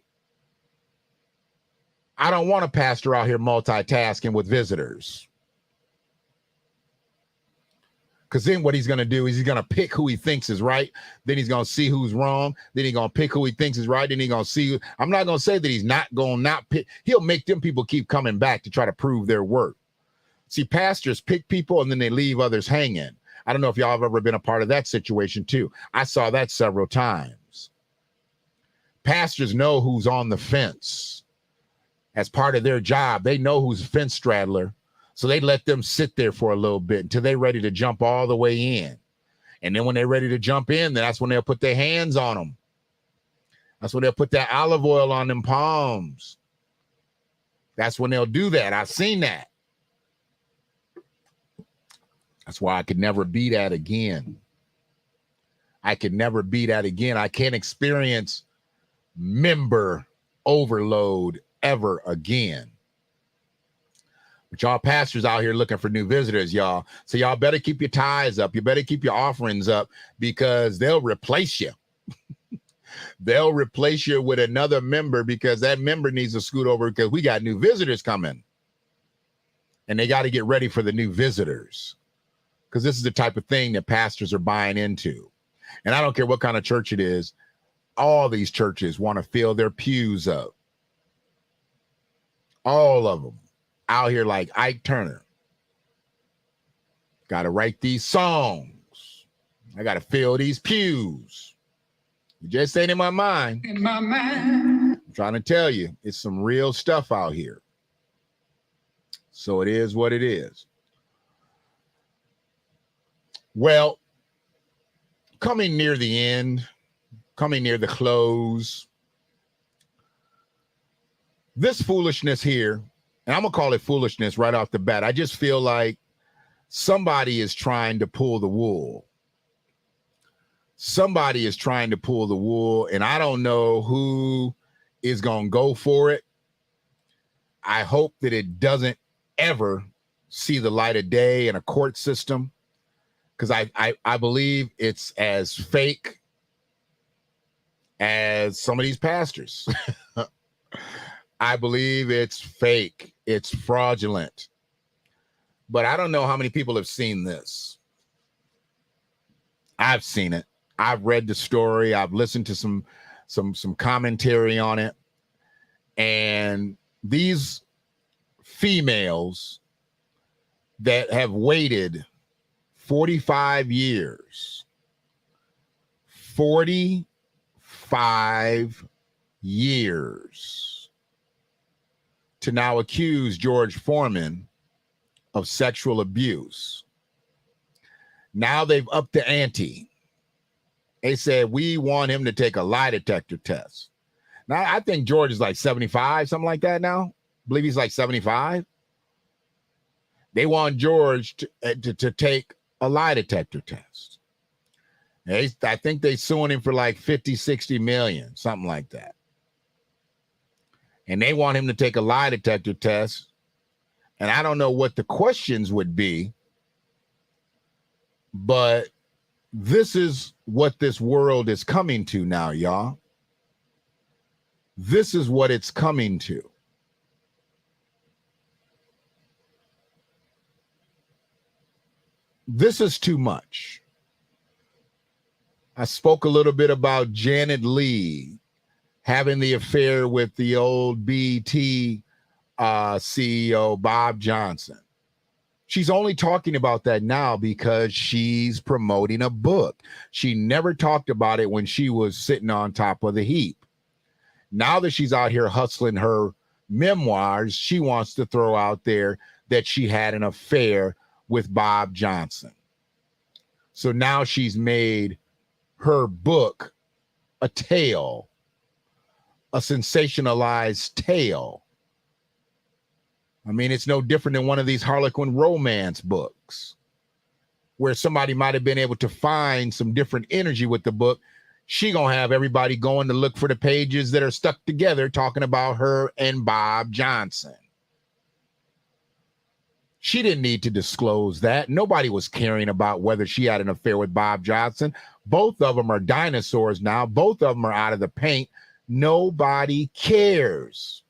I don't want a pastor out here multitasking with visitors. Because then what he's going to do is he's going to pick who he thinks is right. Then he's going to see who's wrong. Then he's going to pick who he thinks is right. Then he's going to see. I'm not going to say that he's not going to not pick. He'll make them people keep coming back to try to prove their worth. See, pastors pick people and then they leave others hanging. I don't know if y'all have ever been a part of that situation too. I saw that several times. Pastors know who's on the fence as part of their job. They know who's a fence straddler. So they let them sit there for a little bit until they're ready to jump all the way in. And then when they're ready to jump in, then that's when they'll put their hands on them. That's when they'll put that olive oil on them palms. That's when they'll do that. I've seen that. That's why I could never be that again. I could never be that again. I can't experience member overload ever again. But y'all pastors out here looking for new visitors, y'all. So y'all better keep your tithes up. You better keep your offerings up, because they'll replace you. They'll replace you with another member, because that member needs to scoot over, because we got new visitors coming. And they got to get ready for the new visitors, because this is the type of thing that pastors are buying into. And I don't care what kind of church it is. All these churches want to fill their pews up. All of them out here like Ike Turner. Got to write these songs. I got to fill these pews. It just ain't in my mind. In my mind. I'm trying to tell you, it's some real stuff out here. So it is what it is. Well, coming near the end, coming near the close, this foolishness here, and I'm going to call it foolishness right off the bat. I just feel like somebody is trying to pull the wool. Somebody is trying to pull the wool, and I don't know who is going to go for it. I hope that it doesn't ever see the light of day in a court system, because I believe it's as fake as some of these pastors. I believe it's fake. It's fraudulent. But I don't know how many people have seen this. I've seen it. I've read the story. I've listened to some commentary on it. And these females that have waited 45 years, 45 years to now accuse George Foreman of sexual abuse. Now they've upped the ante. They said, we want him to take a lie detector test. Now, I think George is like 75, something like that now. I believe he's like 75. They want George to take a lie detector test. I think they're suing him for like 50, 60 million, something like that. And they want him to take a lie detector test. And I don't know what the questions would be, but this is what this world is coming to now, y'all. This is what it's coming to. This is too much. I spoke a little bit about Janet Leigh having the affair with the old BT CEO, Bob Johnson. She's only talking about that now because she's promoting a book. She never talked about it when she was sitting on top of the heap. Now that she's out here hustling her memoirs, she wants to throw out there that she had an affair with Bob Johnson. So now she's made her book a tale, a sensationalized tale. I mean, it's no different than one of these Harlequin romance books where somebody might have been able to find some different energy with the book. She gonna have everybody going to look for the pages that are stuck together talking about her and Bob Johnson. She didn't need to disclose that. Nobody was caring about whether she had an affair with Bob Johnson. Both of them are dinosaurs now. Both of them are out of the paint. Nobody cares.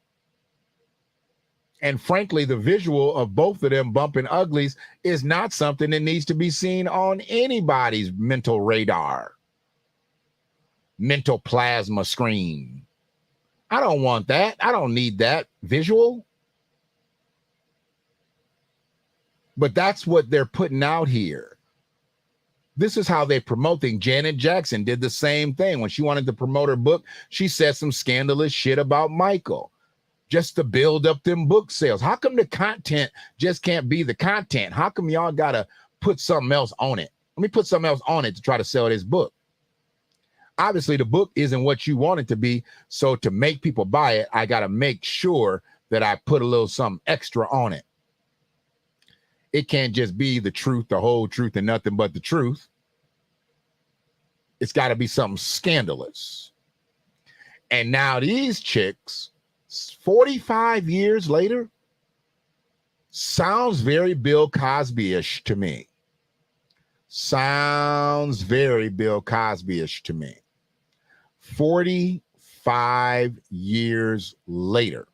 And frankly, the visual of both of them bumping uglies is not something that needs to be seen on anybody's mental radar, mental plasma screen. I don't want that. I don't need that visual. But that's what they're putting out here. This is how they promote things. Janet Jackson did the same thing. When she wanted to promote her book, she said some scandalous shit about Michael just to build up them book sales. How come the content just can't be the content? How come y'all got to put something else on it? Let me put something else on it to try to sell this book. Obviously, the book isn't what you want it to be. So to make people buy it, I got to make sure that I put a little something extra on it. It can't just be the truth, the whole truth, and nothing but the truth. It's got to be something scandalous. And now these chicks, 45 years later, sounds very Bill Cosby-ish to me. Sounds very Bill Cosby-ish to me. 45 years later.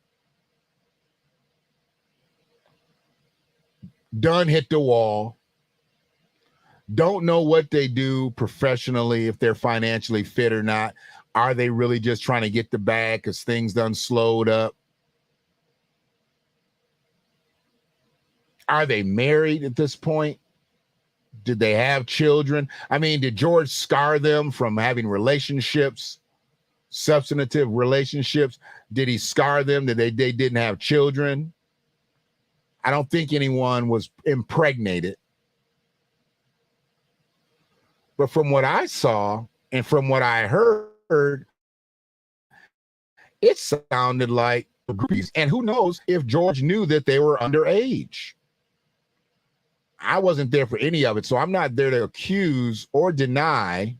Done hit the wall. Don't know what they do professionally, if they're financially fit or not. Are they really just trying to get the bag because things done slowed up? Are they married at this point? Did they have children? I mean, did George scar them from having relationships, substantive relationships? Did he scar them that they didn't have children? I don't think anyone was impregnated. But from what I saw and from what I heard, it sounded like groupies. And who knows if George knew that they were underage. I wasn't there for any of it, so I'm not there to accuse or deny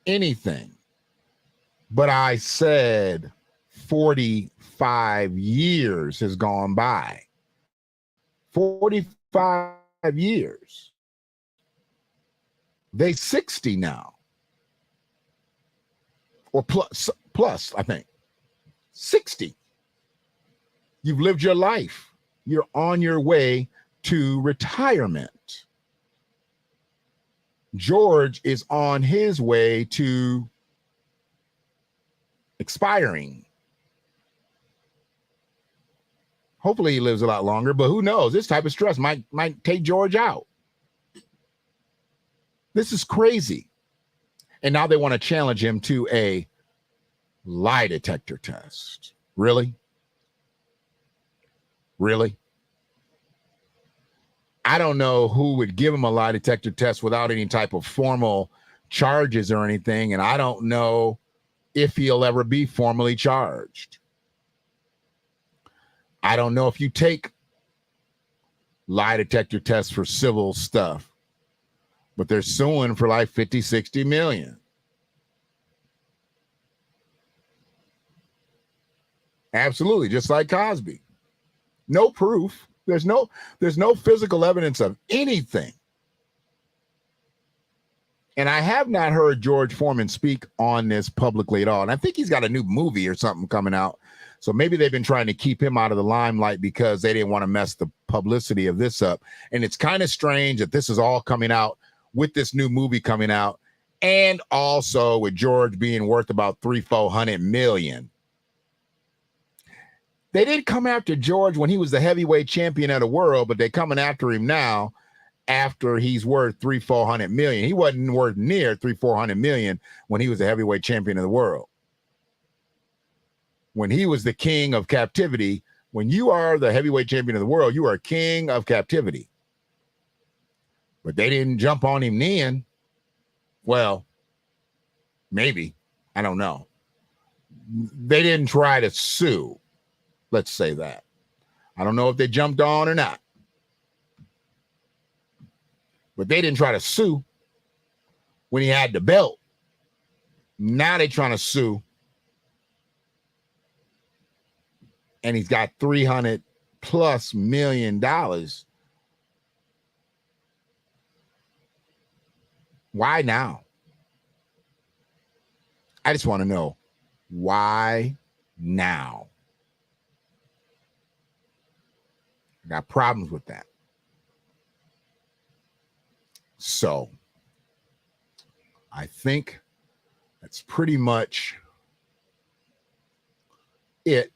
anything. But I said 45 years has gone by. 45 years. They 60 now. Or plus, I think. 60. You've lived your life. You're on your way to retirement. George is on his way to expiring. Hopefully he lives a lot longer, but who knows? This type of stress might take George out. This is crazy. And now they want to challenge him to a lie detector test. Really? Really? I don't know who would give him a lie detector test without any type of formal charges or anything. And I don't know if he'll ever be formally charged. I don't know if you take lie detector tests for civil stuff, but they're suing for like 50, 60 million. Absolutely, just like Cosby. No proof. There's no physical evidence of anything. And I have not heard George Foreman speak on this publicly at all. And I think he's got a new movie or something coming out. So maybe they've been trying to keep him out of the limelight because they didn't want to mess the publicity of this up. And it's kind of strange that this is all coming out with this new movie coming out. And also with George being worth about $300-400 million. They didn't come after George when he was the heavyweight champion of the world, but they're coming after him now after he's worth $300-400 million. He wasn't worth near $300-400 million when he was the heavyweight champion of the world. When he was the king of captivity, when you are the heavyweight champion of the world, you are king of captivity. But they didn't jump on him then. Well, maybe. I don't know. They didn't try to sue. Let's say that. I don't know if they jumped on or not. But they didn't try to sue when he had the belt. Now they're trying to sue. And he's got $300+ million. Why now? I just want to know why now? I got problems with that. So I think that's pretty much it.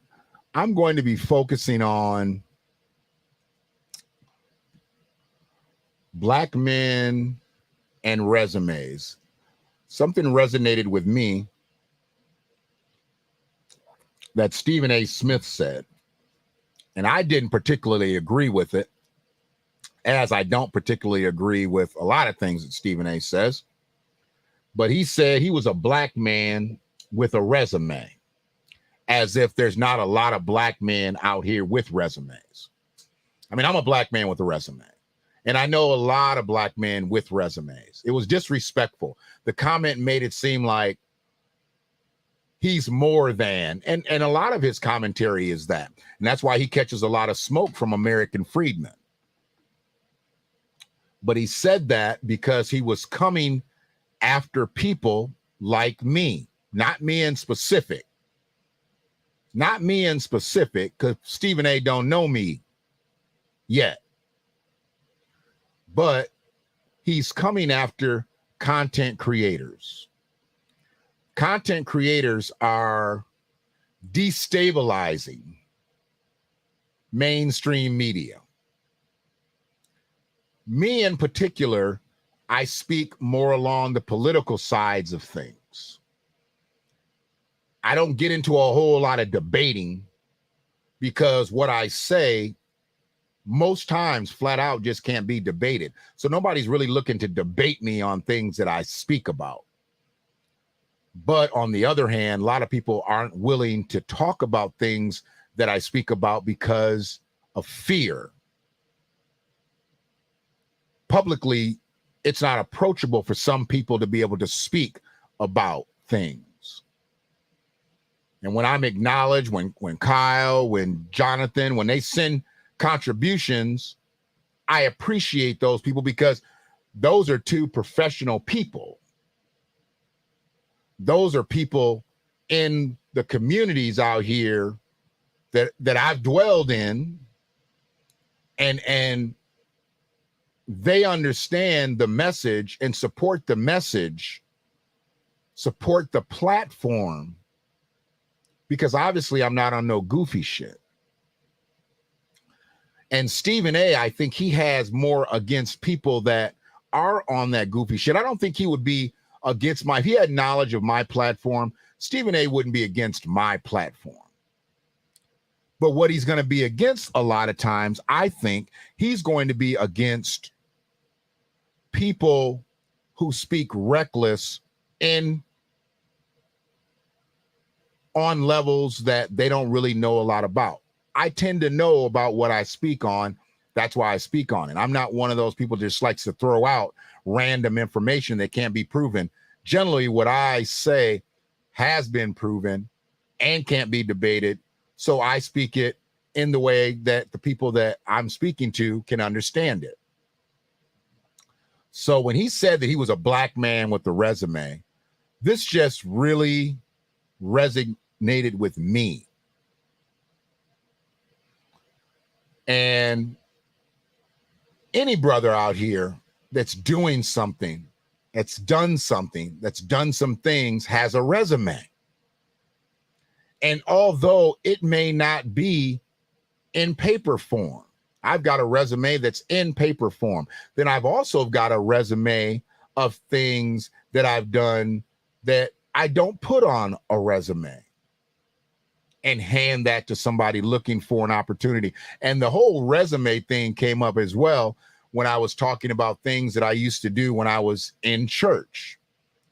I'm going to be focusing on black men and resumes. Something resonated with me that Stephen A. Smith said. And I didn't particularly agree with it, as I don't particularly agree with a lot of things that Stephen A. says. But he said he was a black man with a resume, as if there's not a lot of black men out here with resumes. I mean, I'm a black man with a resume, and I know a lot of black men with resumes. It was disrespectful. The comment made it seem like he's more than, and a lot of his commentary is that. And that's why he catches a lot of smoke from American freedmen. But he said that because he was coming after people like me, not me in specific. Not me in specific, because Stephen A. don't know me yet. But he's coming after content creators. Content creators are destabilizing mainstream media. Me in particular, I speak more along the political sides of things. I don't get into a whole lot of debating because what I say most times flat out just can't be debated. So nobody's really looking to debate me on things that I speak about. But on the other hand, a lot of people aren't willing to talk about things that I speak about because of fear. Publicly, it's not approachable for some people to be able to speak about things. And when I'm acknowledged, when Kyle, when Jonathan, when they send contributions, I appreciate those people because those are two professional people. Those are people in the communities out here that I've dwelled in, and they understand the message and support the message, support the platform, because obviously I'm not on no goofy shit. And Stephen A., I think he has more against people that are on that goofy shit. I don't think he would be against if he had knowledge of my platform, Stephen A. wouldn't be against my platform. But what he's going to be against a lot of times, I think he's going to be against people who speak reckless on levels that they don't really know a lot about. I tend to know about what I speak on. That's why I speak on it. I'm not one of those people that just likes to throw out random information that can't be proven. Generally, what I say has been proven and can't be debated. So I speak it in the way that the people that I'm speaking to can understand it. So when he said that he was a black man with a resume, this just really resonated with me. And any brother out here that's doing something, that's done some things, has a resume. And although it may not be in paper form, I've got a resume that's in paper form. Then I've also got a resume of things that I've done that I don't put on a resume and hand that to somebody looking for an opportunity. And the whole resume thing came up as well when I was talking about things that I used to do when I was in church.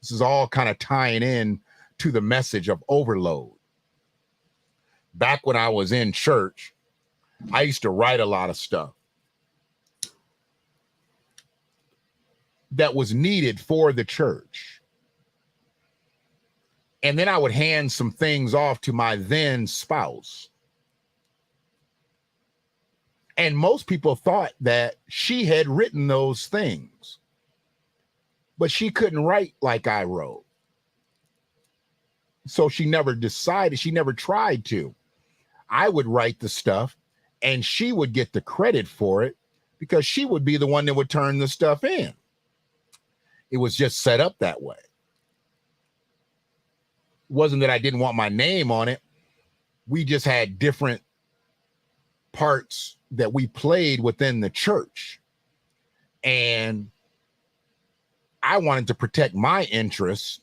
This is all kind of tying in to the message of overload. Back when I was in church, I used to write a lot of stuff that was needed for the church. And then I would hand some things off to my then spouse. And most people thought that she had written those things, but she couldn't write like I wrote. So she never decided, she never tried to. I would write the stuff and she would get the credit for it because she would be the one that would turn the stuff in. It was just set up that way. It wasn't that I didn't want my name on it. We just had different parts that we played within the church. And I wanted to protect my interests.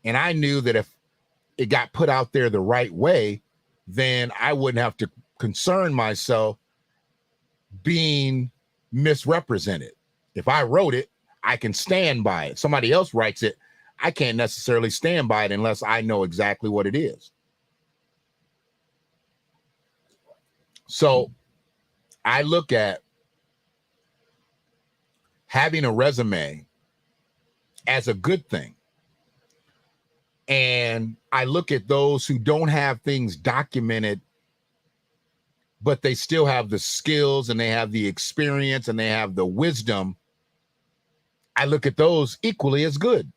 And I knew that if it got put out there the right way, then I wouldn't have to concern myself being misrepresented. If I wrote it, I can stand by it. Somebody else writes it, I can't necessarily stand by it unless I know exactly what it is. So I look at having a resume as a good thing. And I look at those who don't have things documented, but they still have the skills and they have the experience and they have the wisdom. I look at those equally as good.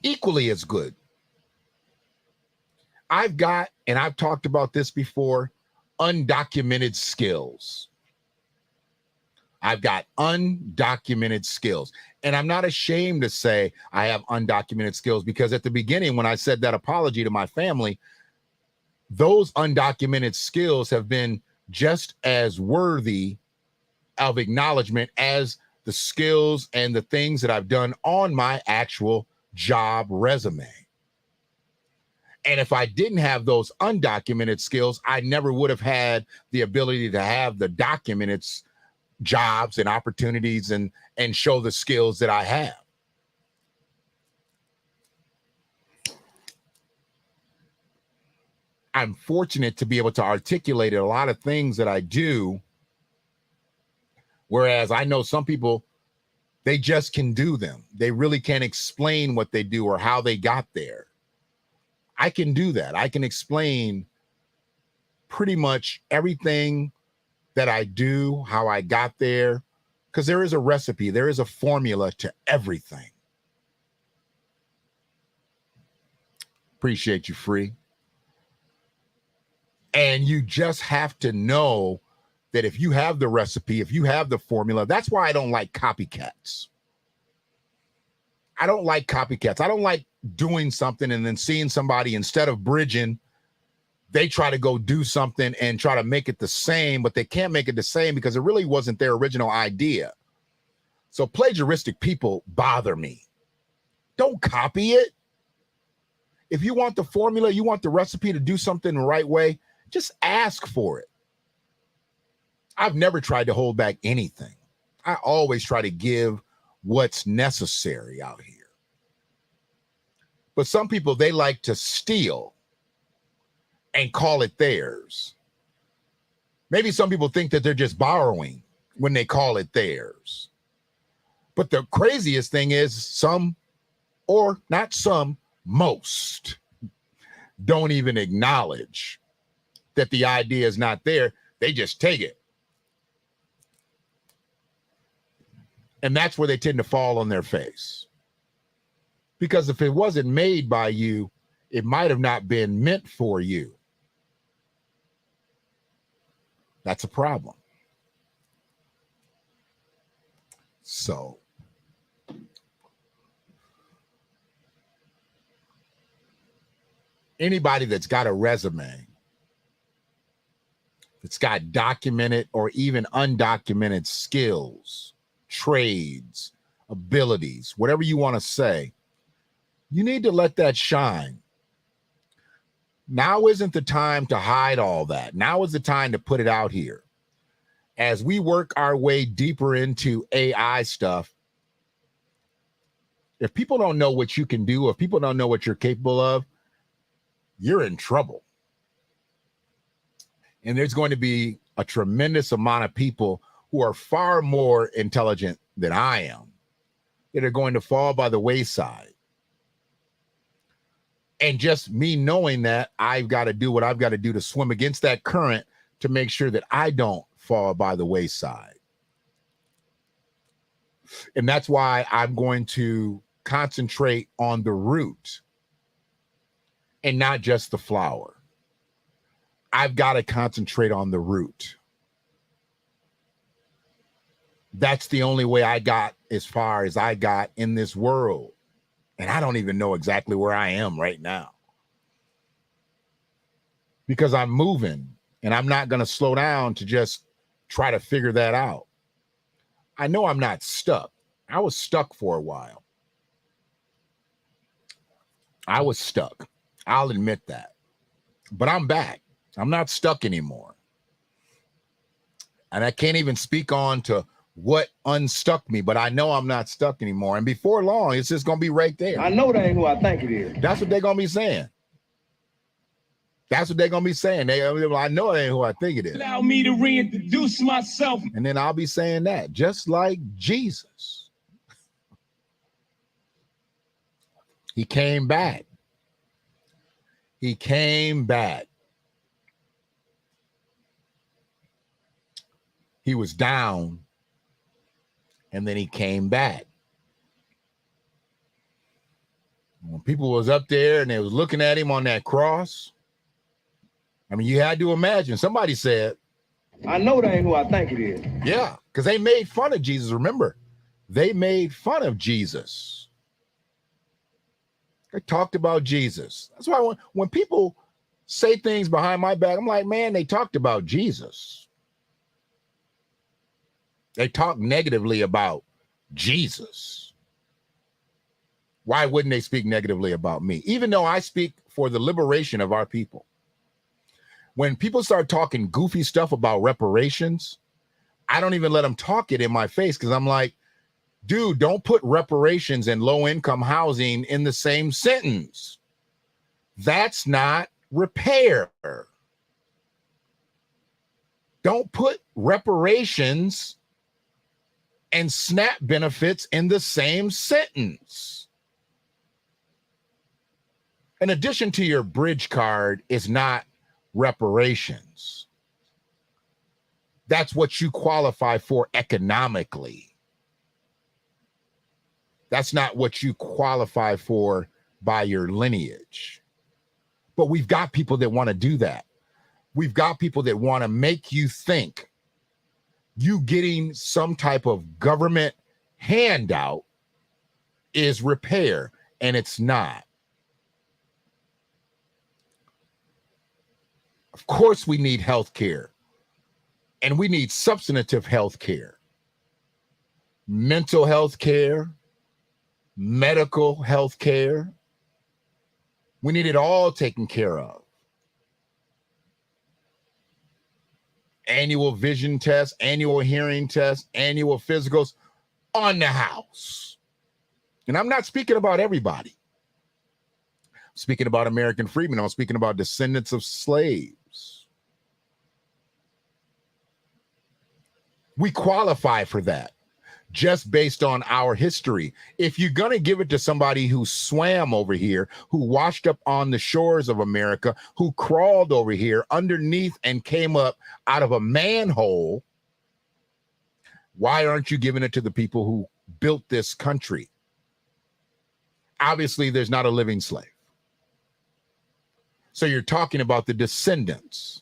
Equally as good. I've got, and I've talked about this before, undocumented skills. I've got undocumented skills. And I'm not ashamed to say I have undocumented skills, because at the beginning, when I said that apology to my family, those undocumented skills have been just as worthy of acknowledgement as the skills and the things that I've done on my actual job resume. And if I didn't have those undocumented skills, I never would have had the ability to have the documented jobs and opportunities and show the skills that I have. I'm fortunate to be able to articulate a lot of things that I do, whereas I know some people, they just can do them. They really can't explain what they do or how they got there. I can do that. I can explain pretty much everything that I do, how I got there, because there is a recipe, there is a formula to everything. Appreciate you, Free. And you just have to know that if you have the recipe, if you have the formula, that's why I don't like copycats. I don't like copycats. I don't like doing something and then seeing somebody, instead of bridging, they try to go do something and try to make it the same, but they can't make it the same because it really wasn't their original idea. So plagiaristic people bother me. Don't copy it. If you want the formula, you want the recipe to do something the right way, just ask for it. I've never tried to hold back anything. I always try to give what's necessary out here. But some people, they like to steal and call it theirs. Maybe some people think that they're just borrowing when they call it theirs. But the craziest thing is some, or not some, most don't even acknowledge that the idea is not there. They just take it. And that's where they tend to fall on their face. Because if it wasn't made by you, it might have not been meant for you. That's a problem. So, anybody that's got a resume, that's got documented or even undocumented skills, trades, abilities, whatever you want to say, you need to let that shine. Now isn't the time to hide all that. Now is the time to put it out here. As we work our way deeper into AI stuff, if people don't know what you can do, if people don't know what you're capable of, you're in trouble. And there's going to be a tremendous amount of people who are far more intelligent than I am that are going to fall by the wayside. And just me knowing that, I've got to do what I've got to do to swim against that current to make sure that I don't fall by the wayside. And that's why I'm going to concentrate on the root and not just the flower. I've got to concentrate on the root. That's the only way I got as far as I got in this world. And I don't even know exactly where I am right now. Because I'm moving and I'm not going to slow down to just try to figure that out. I know I'm not stuck. I was stuck for a while. I was stuck. I'll admit that. But I'm back. I'm not stuck anymore. And I can't even speak on to what unstuck me, but I know I'm not stuck anymore. And before long, it's just going to be right there. I know that ain't who I think it is. That's what they're going to be saying. That's what they're going to be saying. I know it ain't who I think it is. Allow me to reintroduce myself. And then I'll be saying that, just like Jesus. He came back. He came back. He was down, and then he came back. When people was up there and they was looking at him on that cross, I mean, you had to imagine. Somebody said, I know that ain't who I think it is. yeah, because they made fun of Jesus. Remember, they made fun of Jesus. They talked about Jesus. That's why when people say things behind my back, I'm like, man, they talked about Jesus. They talk negatively about Jesus. Why wouldn't they speak negatively about me? Even though I speak for the liberation of our people. When people start talking goofy stuff about reparations, I don't even let them talk it in my face because I'm like, dude, don't put reparations and low-income housing in the same sentence. That's not repair. Don't put reparations and SNAP benefits in the same sentence. In addition to your bridge card is not reparations. That's what you qualify for economically. That's not what you qualify for by your lineage. But we've got people that want to do that. We've got people that want to make you think you getting some type of government handout is repair, and it's not. Of course, we need health care, and we need substantive health care, mental health care, medical health care. We need it all taken care of. Annual vision tests, annual hearing tests, annual physicals on the house. And I'm not speaking about everybody. I'm speaking about American freedmen. I'm speaking about descendants of slaves. We qualify for that just based on our history. If you're going to give it to somebody who swam over here, who washed up on the shores of America, who crawled over here underneath and came up out of a manhole, why aren't you giving it to the people who built this country? Obviously, there's not a living slave. So you're talking about the descendants.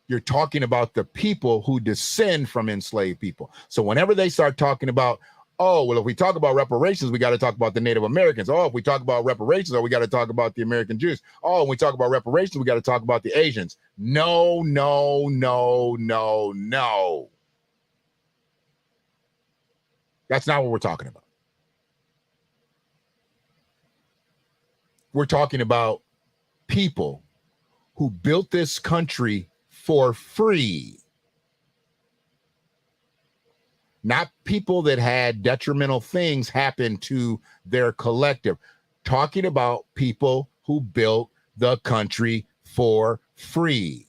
You're talking about the people who descend from enslaved people. So whenever they start talking about, oh, well, if we talk about reparations, we got to talk about the Native Americans. Oh, if we talk about reparations, we got to talk about the American Jews. Oh, when we talk about reparations, we got to talk about the Asians. No, no, no, no, no. That's not what we're talking about. We're talking about people who built this country for free. Not people that had detrimental things happen to their collective. Talking about people who built the country for free.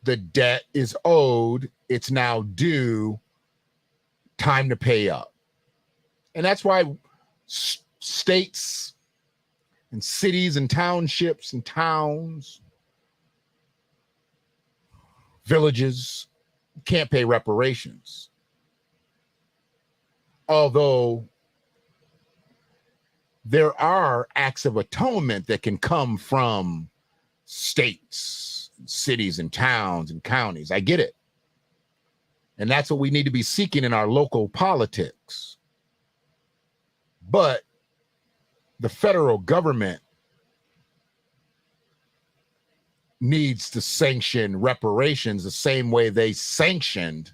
The debt is owed. It's now due. Time to pay up. And that's why states and cities and townships and towns, villages can't pay reparations. Although there are acts of atonement that can come from states, cities and towns and counties. I get it. And that's what we need to be seeking in our local politics. But the federal government needs to sanction reparations the same way they sanctioned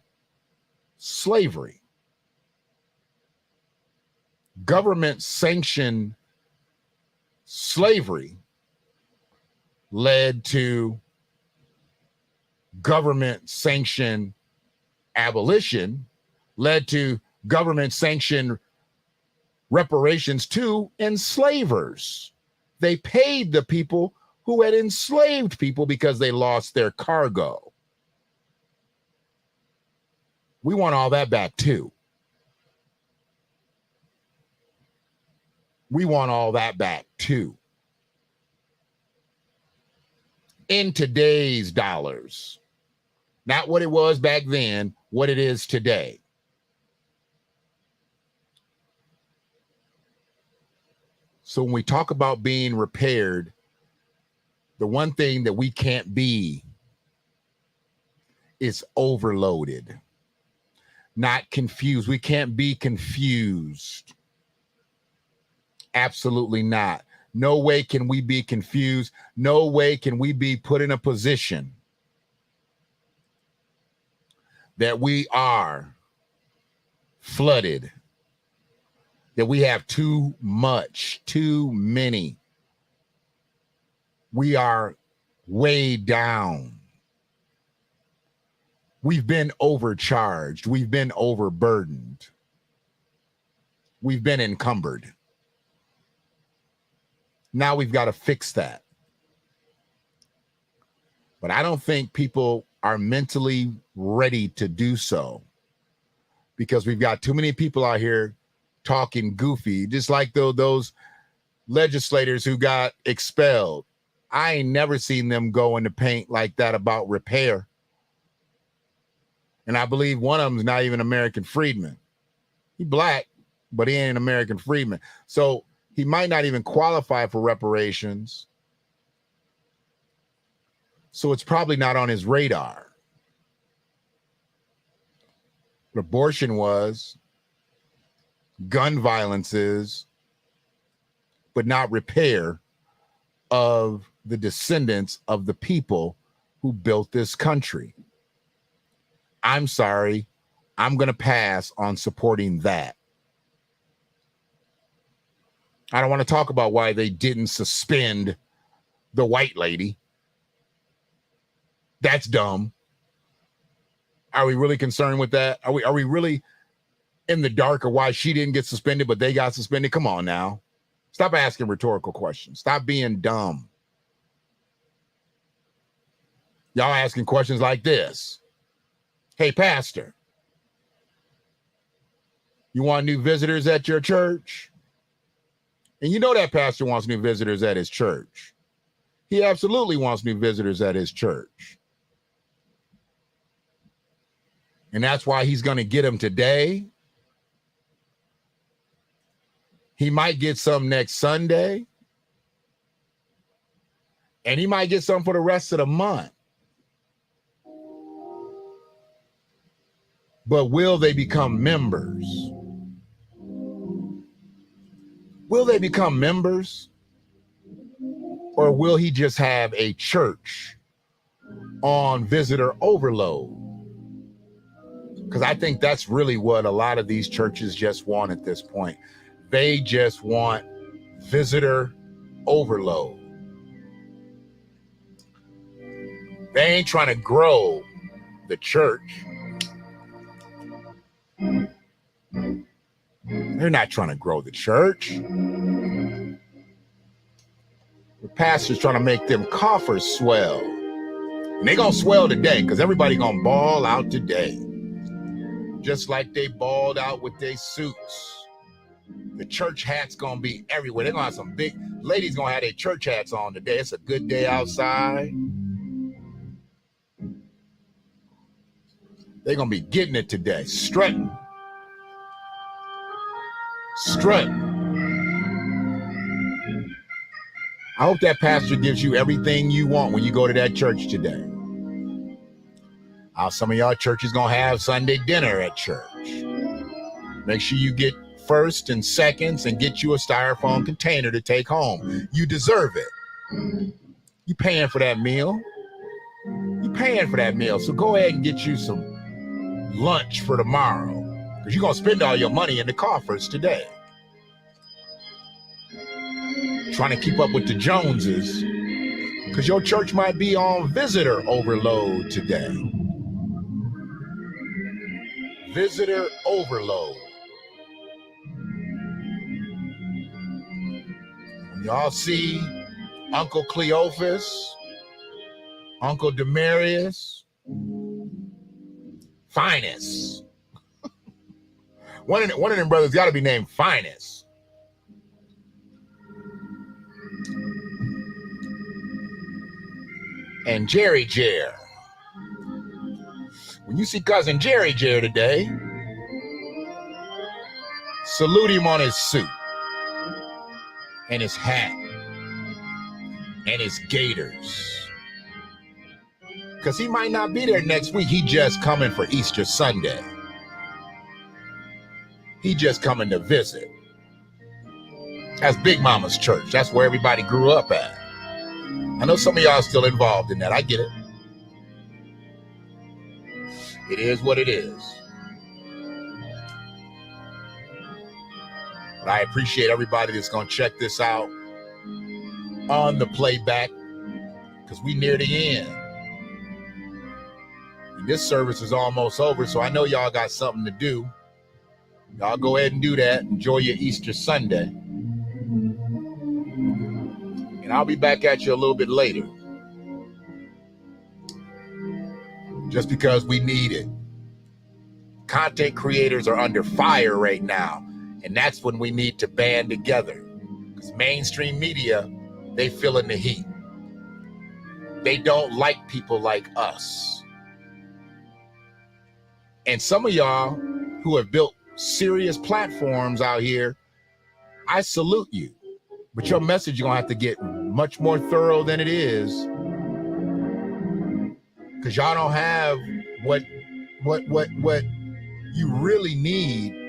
slavery. Government sanctioned slavery led to government sanctioned abolition, led to government sanctioned reparations to enslavers. They paid the people who had enslaved people because they lost their cargo. We want all that back too. We want all that back too. In today's dollars, not what it was back then, what it is today. So when we talk about being repaired, the one thing that we can't be is overloaded, not confused. We can't be confused. Absolutely not. No way can we be confused. No way can we be put in a position that we are flooded, that we have too much, too many. We are weighed down. We've been overcharged. We've been overburdened. We've been encumbered. Now we've got to fix that. But I don't think people are mentally ready to do so, because we've got too many people out here talking goofy, just like those legislators who got expelled. I ain't never seen them go into paint like that about repair. And I believe one of them is not even American freedman. He black, but he ain't an American freedman. So he might not even qualify for reparations. So it's probably not on his radar. But abortion was, gun violence is, but not repair of the descendants of the people who built this country. I'm sorry, I'm going to pass on supporting that. I don't want to talk about why they didn't suspend the white lady. That's dumb. Are we really concerned with that? Are we really in the dark of why she didn't get suspended, but they got suspended? Come on now. Stop asking rhetorical questions. Stop being dumb. Y'all asking questions like this. Hey, pastor, you want new visitors at your church? And you know that pastor wants new visitors at his church. He absolutely wants new visitors at his church. And that's why he's going to get them today. He might get some next Sunday. And he might get some for the rest of the month. But will they become members? Will they become members? Or will he just have a church on visitor overload? Because I think that's really what a lot of these churches just want at this point. They just want visitor overload. They ain't trying to grow the church. They're not trying to grow the church. The pastor's trying to make them coffers swell. And they're going to swell today because everybody going to ball out today. Just like they balled out with their suits. The church hat's going to be everywhere. They're going to have some big ladies going to have their church hats on today. It's a good day outside. They're going to be getting it today. Strutting. I hope that pastor gives you everything you want when you go to that church today. Some of y'all churches going to have Sunday dinner at church. Make sure you get first and seconds and get you a styrofoam container to take home. You deserve it. You paying for that meal. So go ahead and get you some lunch for tomorrow, because you're going to spend all your money in the coffers today. Trying to keep up with the Joneses, because your church might be on visitor overload today. Visitor overload. When y'all see Uncle Cleophas, Uncle Demarius, Finest, One of them brothers got to be named Finest. And Jerry Jer. When you see cousin Jerry Jer today, salute him on his suit and his hat and his gaiters. Because he might not be there next week. He just coming for Easter Sunday. He just coming to visit. That's Big Mama's church. That's where everybody grew up at. I know some of y'all are still involved in that. I get it. It is what it is. But I appreciate everybody that's going to check this out on the playback, because we near the end. And this service is almost over, so I know y'all got something to do. Y'all go ahead and do that. Enjoy your Easter Sunday. And I'll be back at you a little bit later. Just because we need it. Content creators are under fire right now. And that's when we need to band together. Because mainstream media, they feeling the heat. They don't like people like us. And some of y'all who have built serious platforms out here, I salute you. But your message, you're going to have to get much more thorough than it is. Because y'all don't have what you really need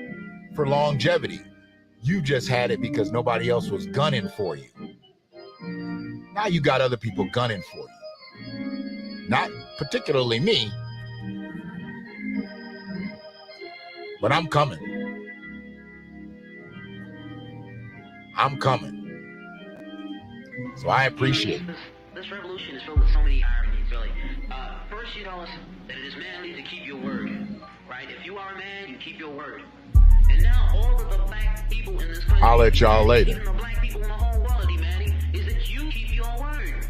for longevity. You just had it because nobody else was gunning for you. Now you got other people gunning for you. Not particularly me, but I'm coming. I'm coming. So I appreciate it. This revolution is filled with so many ironies, really. First, you tell us that it is manly to keep your word, right? If you are a man, you keep your word. And now all of the black people in this country, I'll let y'all later. Even the black people in the whole world, Manny, is that you keep your word.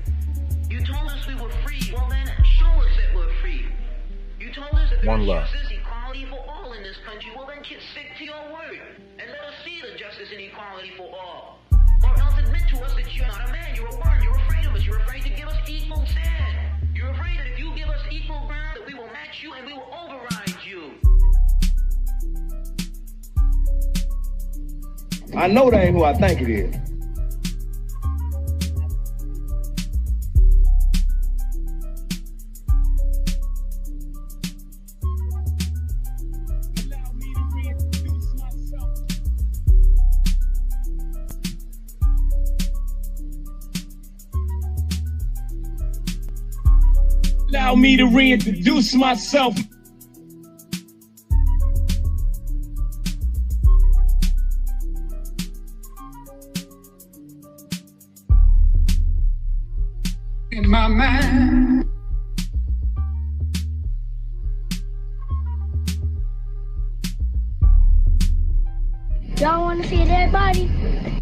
You told us we were free. Well, then show us that we're free. You told us that One there's love. justice, equality for all in this country. Well, then stick to your word and let us see the justice and equality for all. Or else admit to us that you're not a man. You're a worm. You're afraid of us. You're afraid to give us equal stand. You're afraid that if you give us equal ground, that we will match you and we will override you. I know that ain't who I think it is. Allow me to reintroduce myself. In my mind. Y'all want to see a dead body?